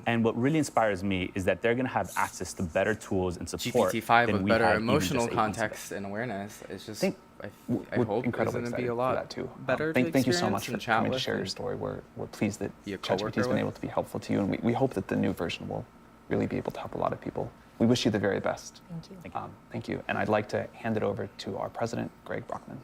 And what really inspires me is that they're going to have access to better tools and support GPT-5 than with we better had emotional even just 8 months context and awareness. It's just, I we're hope it's incredibly going to be excited a lot for that too. better Thank you so much to for chat coming to with share your and story. We're pleased that be a ChatGPT coworker has been with. able to be helpful to you, and we hope that the new version will really be able to help a lot of people. We wish you the very best. Thank you. Thank you. And I'd like to hand it over to our president, Greg Brockman.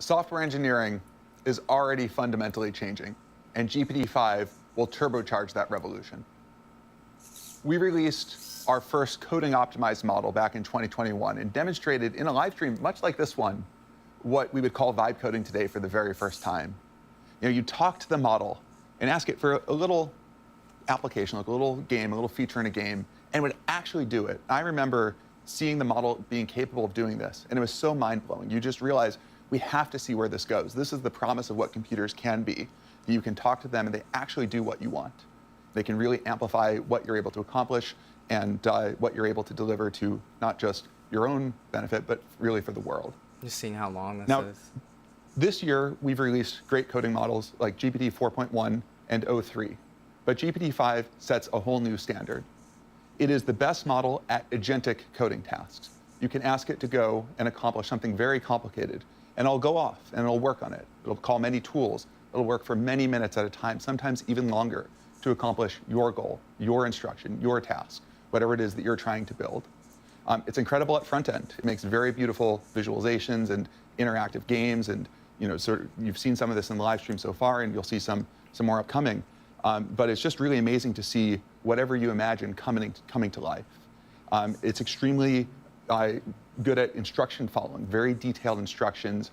software engineering is already fundamentally changing, and GPT-5 will turbocharge that revolution. We released our first coding optimized model back in 2021 and demonstrated in a live stream, much like this one, what we would call vibe coding today for the very first time. You talk to the model and ask it for a little application, like a little game, a little feature in a game, and it would actually do it. I remember seeing the model being capable of doing this, and it was so mind-blowing. You just realize we have to see where this goes. This is the promise of what computers can be. You can talk to them and they actually do what you want. They can really amplify what you're able to accomplish and what you're able to deliver to not just your own benefit, but really for the world. Just seeing how long this Now, is. this year, we've released great coding models like GPT 4.1 and o3, but GPT-5 sets a whole new standard. It is the best model at agentic coding tasks. You can ask it to go and accomplish something very complicated, and it'll go off and it'll work on it. It'll call many tools. It'll work for many minutes at a time, sometimes even longer, to accomplish your goal, your instruction, your task, whatever it is that you're trying to build. It's incredible at front end. It makes very beautiful visualizations and interactive games, and you've seen some of this in the live stream so far, and you'll see some more upcoming. But it's just really amazing to see whatever you imagine coming to life. It's extremely good at instruction following, very detailed instructions,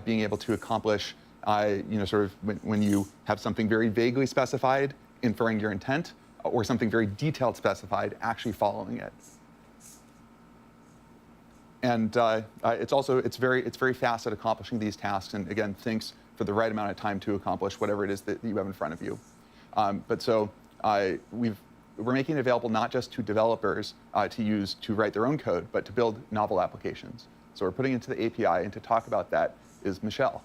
being able to accomplish, sort of when you have something very vaguely specified, inferring your intent, or something very detailed specified, actually following it. And it's very fast at accomplishing these tasks, and again, thinks for the right amount of time to accomplish whatever it is that you have in front of you. We're making it available not just to developers to use to write their own code, but to build novel applications. So we're putting it into the API, and to talk about that is Michelle.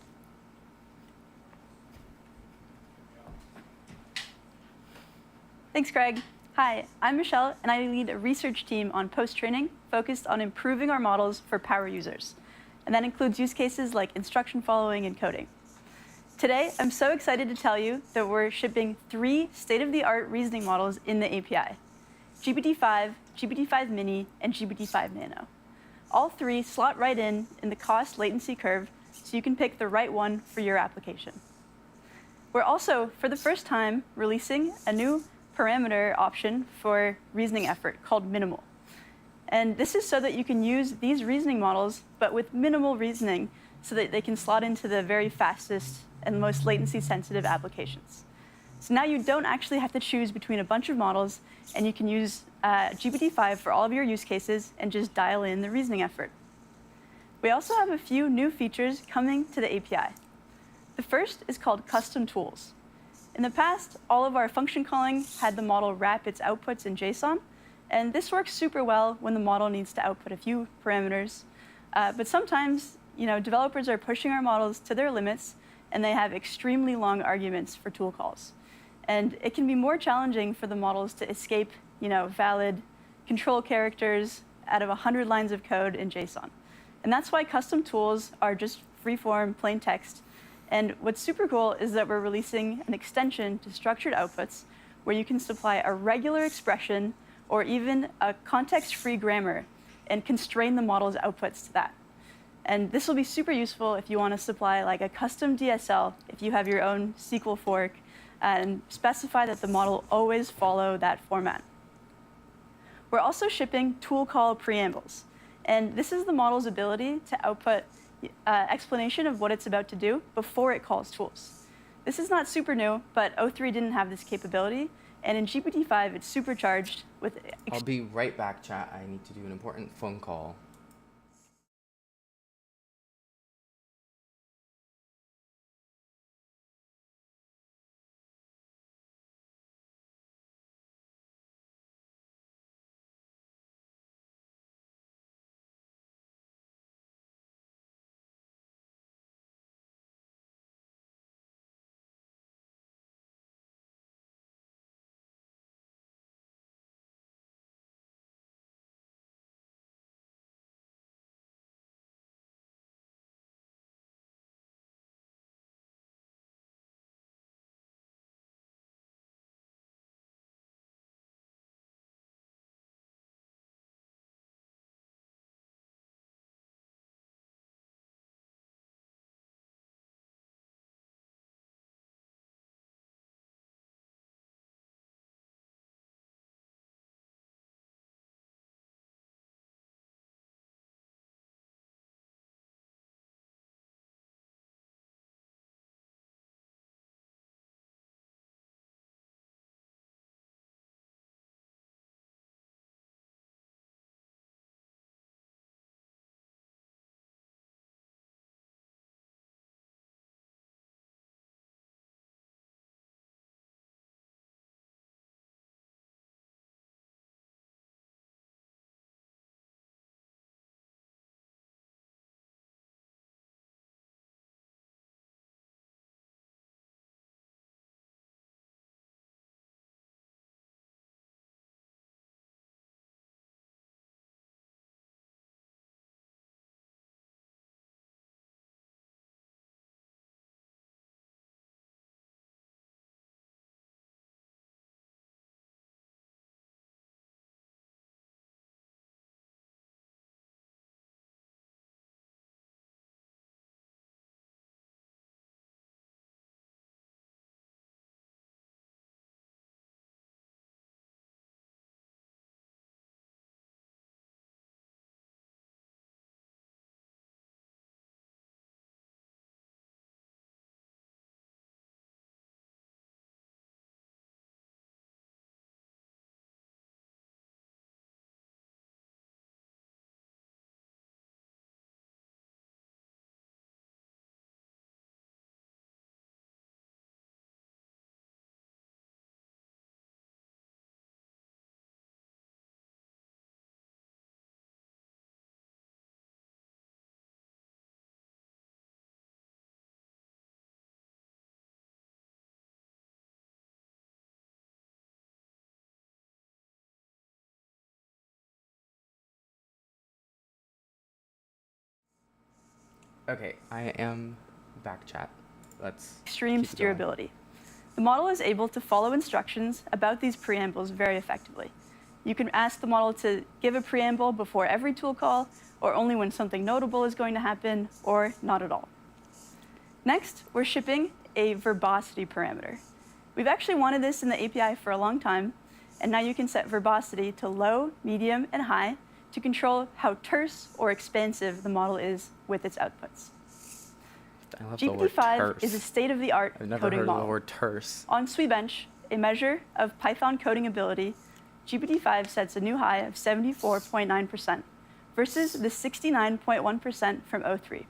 Thanks, Greg. Hi, I'm Michelle, and I lead a research team on post-training focused on improving our models for power users. And that includes use cases like instruction following and coding. Today, I'm so excited to tell you that we're shipping 3 state-of-the-art reasoning models in the API: GPT-5, GPT-5 Mini, and GPT-5 Nano. All 3 slot right in the cost latency curve, so you can pick the right one for your application. We're also, for the first time, releasing a new parameter option for reasoning effort called minimal. And this is so that you can use these reasoning models, but with minimal reasoning, so that they can slot into the very fastest and most latency-sensitive applications. So now you don't actually have to choose between a bunch of models, and you can use GPT-5 for all of your use cases and just dial in the reasoning effort. We also have a few new features coming to the API. The first is called custom tools. In the past, all of our function calling had the model wrap its outputs in JSON, and this works super well when the model needs to output a few parameters. But sometimes, developers are pushing our models to their limits, and they have extremely long arguments for tool calls. And it can be more challenging for the models to escape, valid control characters out of 100 lines of code in JSON. And that's why custom tools are just free-form, plain text. And what's super cool is that we're releasing an extension to structured outputs where you can supply a regular expression or even a context-free grammar and constrain the model's outputs to that. And this will be super useful if you want to supply like a custom DSL, if you have your own SQL fork, and specify that the model always follow that format. We're also shipping tool call preambles. And this is the model's ability to output explanation of what it's about to do before it calls tools. This is not super new, but o3 didn't have this capability, and in GPT-5, it's supercharged with... I'll be right back, chat. I need to do an important phone call. Okay, I am back, chat. Let's Extreme keep it going. steerability. The model is able to follow instructions about these preambles very effectively. You can ask the model to give a preamble before every tool call, or only when something notable is going to happen, or not at all. Next, we're shipping a verbosity parameter. We've actually wanted this in the API for a long time, and now you can set verbosity to low, medium, and high to control how terse or expansive the model is with its outputs. I love the word GPT-5 terse. is a state-of-the-art I've never coding heard model. of the word terse. On Sweetbench, a measure of Python coding ability, GPT-5 sets a new high of 74.9% versus the 69.1% from O3.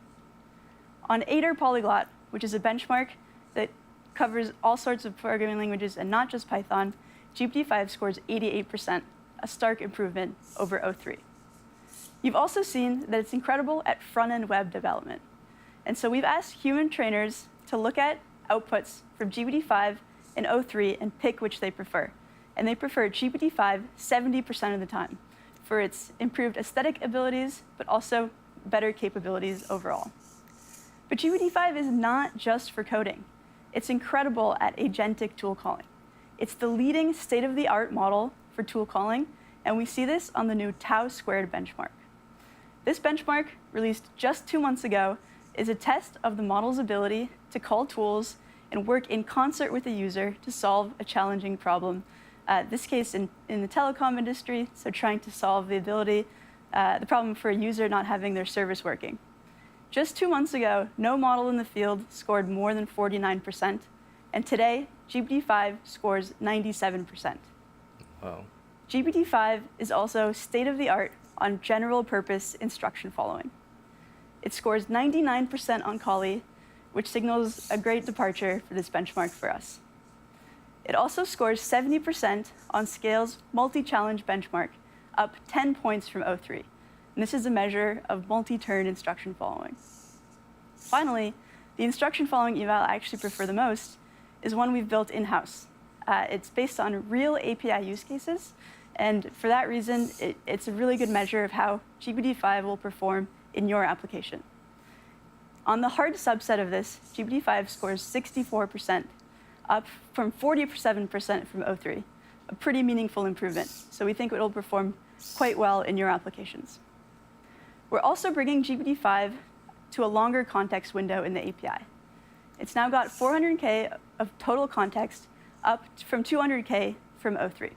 On Aider Polyglot, which is a benchmark that covers all sorts of programming languages and not just Python, GPT-5 scores 88%, a stark improvement over O3. You've also seen that it's incredible at front-end web development. And so we've asked human trainers to look at outputs from GPT-5 and O3 and pick which they prefer. And they prefer GPT-5 70% of the time for its improved aesthetic abilities, but also better capabilities overall. But GPT-5 is not just for coding. It's incredible at agentic tool calling. It's the leading state-of-the-art model for tool calling, and we see this on the new Tau squared benchmark. This benchmark, released just 2 months ago, is a test of the model's ability to call tools and work in concert with the user to solve a challenging problem. This case in the telecom industry, so trying to solve the problem for a user not having their service working. Just 2 months ago, no model in the field scored more than 49%, and today, GPT-5 scores 97%. Whoa. GPT-5 is also state-of-the-art on general-purpose instruction following. It scores 99% on Collie, which signals a great departure for this benchmark for us. It also scores 70% on Scale's multi-challenge benchmark, up 10 points from O3. And this is a measure of multi-turn instruction following. Finally, the instruction following eval I actually prefer the most is one we've built in-house. It's based on real API use cases, and for that reason, it's a really good measure of how GPT-5 will perform in your application. On the hard subset of this, GPT-5 scores 64%, up from 47% from O3, a pretty meaningful improvement. So we think it will perform quite well in your applications. We're also bringing GPT-5 to a longer context window in the API. It's now got 400K of total context, up from 200K from O3.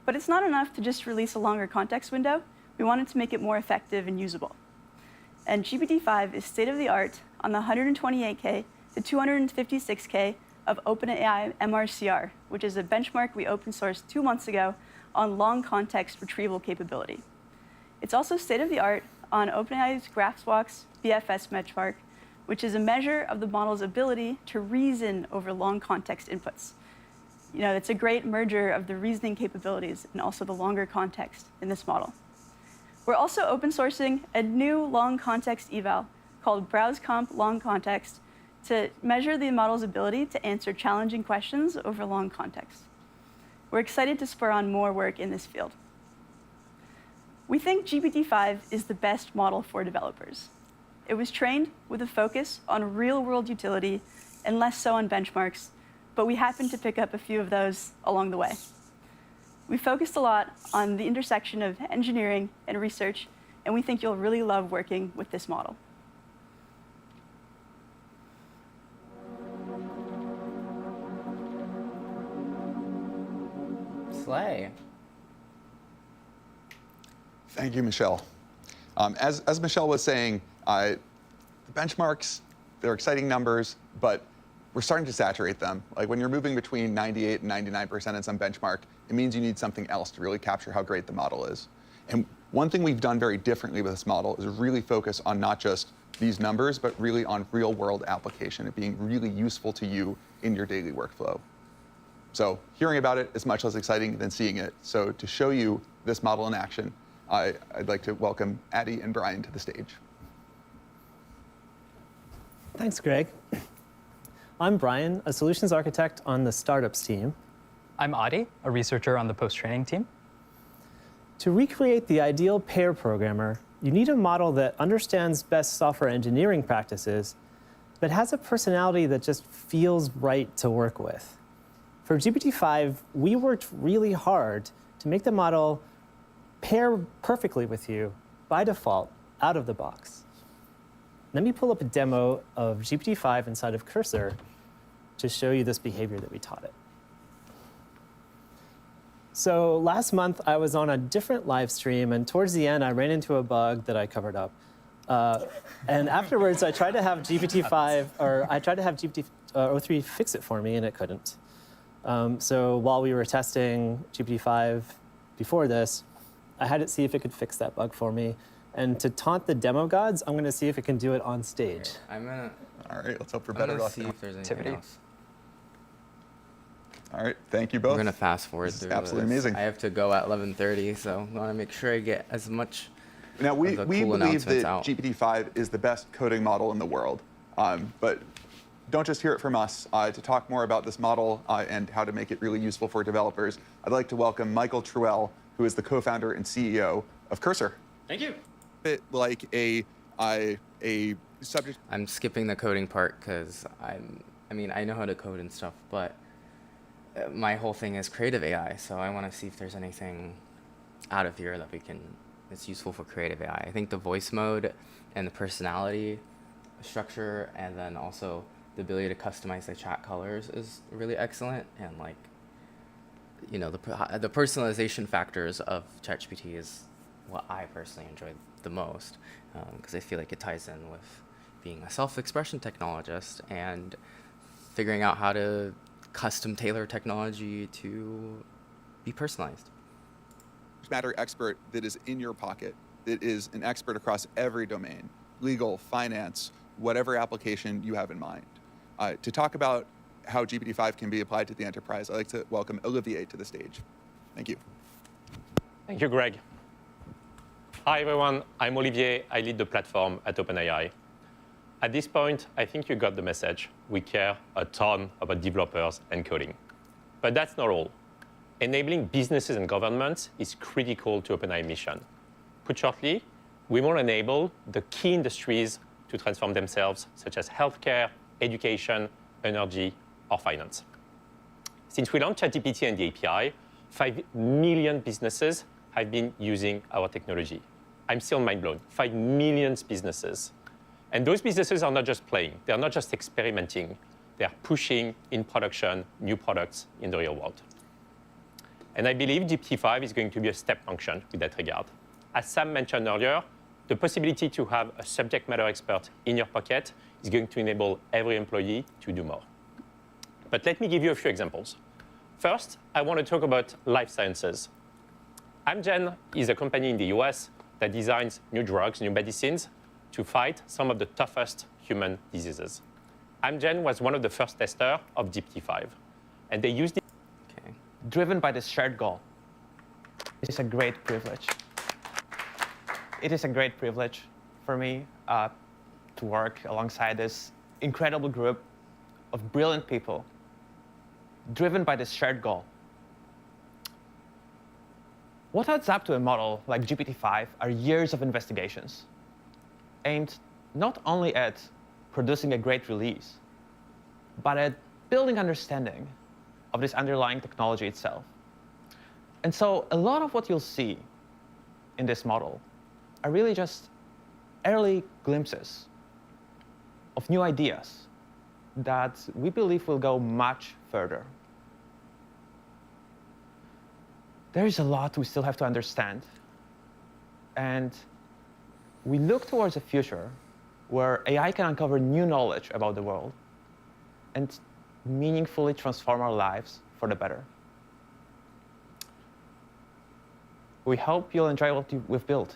But it's not enough to just release a longer context window. We wanted to make it more effective and usable. And GPT-5 is state-of-the-art on the 128K to 256K of OpenAI MRCR, which is a benchmark we open sourced 2 months ago on long context retrieval capability. It's also state-of-the-art on OpenAI's GraphsWalk's BFS benchmark, which is a measure of the model's ability to reason over long context inputs. It's a great merger of the reasoning capabilities and also the longer context in this model. We're also open sourcing a new long context eval called BrowseComp Long Context to measure the model's ability to answer challenging questions over long context. We're excited to spur on more work in this field. We think GPT-5 is the best model for developers. It was trained with a focus on real-world utility and less so on benchmarks, but we happened to pick up a few of those along the way. We focused a lot on the intersection of engineering and research, and we think you'll really love working with this model. Slay. Thank you, Michelle. As Michelle was saying, the benchmarks, they're exciting numbers, but we're starting to saturate them. Like when you're moving between 98 and 99% in some benchmark, it means you need something else to really capture how great the model is. And one thing we've done very differently with this model is really focus on not just these numbers, but really on real world application and being really useful to you in your daily workflow. So hearing about it is much less exciting than seeing it. So to show you this model in action, I'd like to welcome Addie and Brian to the stage. Thanks, Greg. I'm Brian, a solutions architect on the startups team. I'm Adi, a researcher on the post-training team. To recreate the ideal pair programmer, you need a model that understands best software engineering practices, but has a personality that just feels right to work with. For GPT-5, we worked really hard to make the model pair perfectly with you by default, out of the box. Let me pull up a demo of GPT-5 inside of Cursor to show you this behavior that we taught it. So last month, I was on a different live stream, and towards the end, I ran into a bug that I covered up. And afterwards, I tried to have GPT-5, or I tried to have GPT-03 fix it for me, and it couldn't. So while we were testing GPT-5 before this, I had it see if it could fix that bug for me. And to taunt the demo gods, I'm going to see if it can do it on stage. All right, let's hope for better luck. See if there's anything else. All right, thank you both. We're gonna fast forward through absolutely this. amazing. I have to go at 11:30, so I want to make sure I get as much. Now, we cool believe that out. GPT-5 is the best coding model in the world. But don't just hear it from us. To talk more about this model and how to make it really useful for developers, I'd like to welcome Michael Truell, who is the co-founder and CEO of Cursor. Thank you. Bit like a subject. I'm skipping the coding part because I mean, I know how to code and stuff, but my whole thing is creative AI. So I want to see if there's anything out of here that that's useful for creative AI. I think the voice mode and the personality structure, and then also the ability to customize the chat colors is really excellent. And like, you know, the personalization factors of ChatGPT is what I personally enjoy the most, because I feel like it ties in with being a self-expression technologist and figuring out how to custom tailor technology to be personalized. Matter expert that is in your pocket, that is an expert across every domain, legal, finance, whatever application you have in mind. To talk about how GPT-5 can be applied to the enterprise, I'd like to welcome Olivier to the stage. Thank you. Thank you, Greg. Hi, everyone. I'm Olivier. I lead the platform at OpenAI. At this point, I think you got the message. We care a ton about developers and coding. But that's not all. Enabling businesses and governments is critical to OpenAI mission. Put shortly, we want to enable the key industries to transform themselves, such as healthcare, education, energy, or finance. Since we launched ChatGPT and the API, 5 million businesses have been using our technology. I'm still mind blown. 5 million businesses. And those businesses are not just playing. They're not just experimenting. They're pushing in production new products in the real world. And I believe GPT-5 is going to be a step function with that regard. As Sam mentioned earlier, the possibility to have a subject matter expert in your pocket is going to enable every employee to do more. But let me give you a few examples. First, I want to talk about life sciences. Amgen is a company in the US that designs new drugs, new medicines, to fight some of the toughest human diseases. Amgen was one of the first testers of GPT-5, and they used it. Driven by this shared goal. It is a great privilege. It is a great privilege for me to work alongside this incredible group of brilliant people driven by this shared goal. What adds up to a model like GPT-5 are years of investigations aimed not only at producing a great release, but at building understanding of this underlying technology itself. And so a lot of what you'll see in this model are really just early glimpses of new ideas that we believe will go much further. There is a lot we still have to understand. And we look towards a future where AI can uncover new knowledge about the world and meaningfully transform our lives for the better. We hope you'll enjoy what we've built,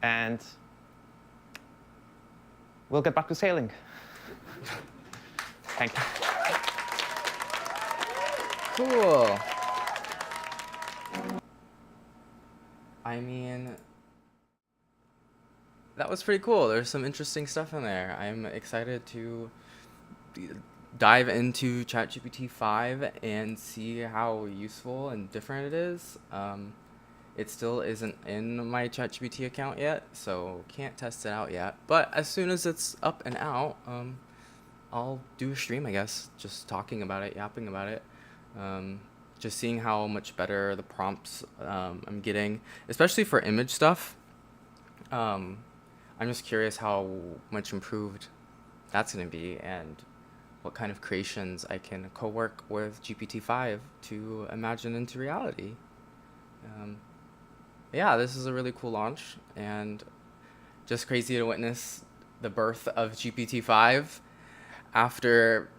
and we'll get back to sailing. Thank you. Cool. I mean, that was pretty cool. There's some interesting stuff in there. I'm excited to dive into ChatGPT 5 and see how useful and different it is. It still isn't in my ChatGPT account yet, so can't test it out yet. But as soon as it's up and out, I'll do a stream, I guess, just talking about it, yapping about it, just seeing how much better the prompts I'm getting, especially for image stuff. I'm just curious how much improved that's going to be and what kind of creations I can co-work with GPT-5 to imagine into reality. Yeah, this is a really cool launch, and just crazy to witness the birth of GPT-5 after,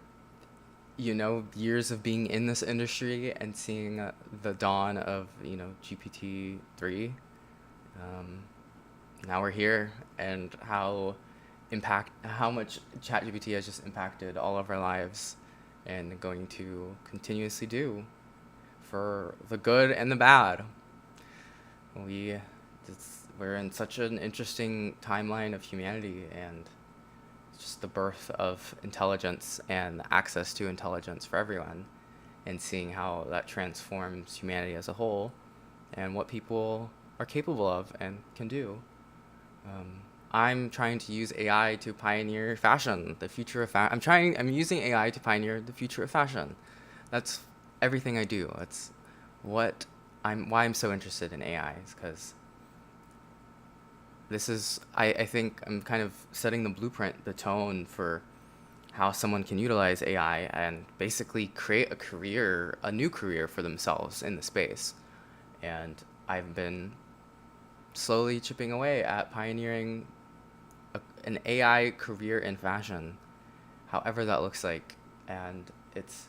you know, years of being in this industry and seeing the dawn of, you know, GPT-3. Now we're here, and how much ChatGPT has just impacted all of our lives and going to continuously do for the good and the bad. We're in such an interesting timeline of humanity, and just the birth of intelligence and access to intelligence for everyone, and seeing how that transforms humanity as a whole and what people are capable of and can do. I'm trying to use AI to pioneer fashion, the future of fashion. I'm using AI to pioneer the future of fashion. That's everything I do. That's why I'm so interested in AI, is because I think I'm kind of setting the blueprint, the tone for how someone can utilize AI and basically create a new career for themselves in the space. And I've been slowly chipping away at pioneering an AI career in fashion, however that looks like. And it's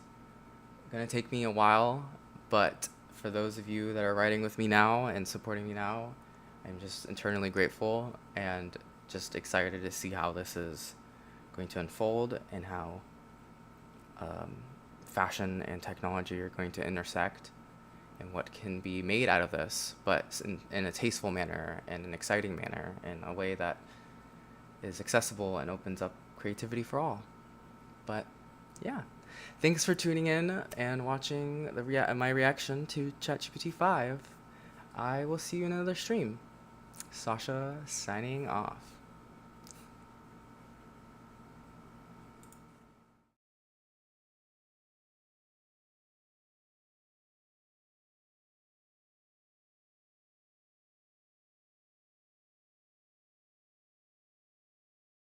gonna take me a while, but for those of you that are writing with me now and supporting me now, I'm just internally grateful and just excited to see how this is going to unfold, and how fashion and technology are going to intersect, and what can be made out of this, but in a tasteful manner and an exciting manner, in a way that is accessible and opens up creativity for all. But yeah, thanks for tuning in and watching my reaction to ChatGPT 5. I will see you in another stream. Sasha signing off.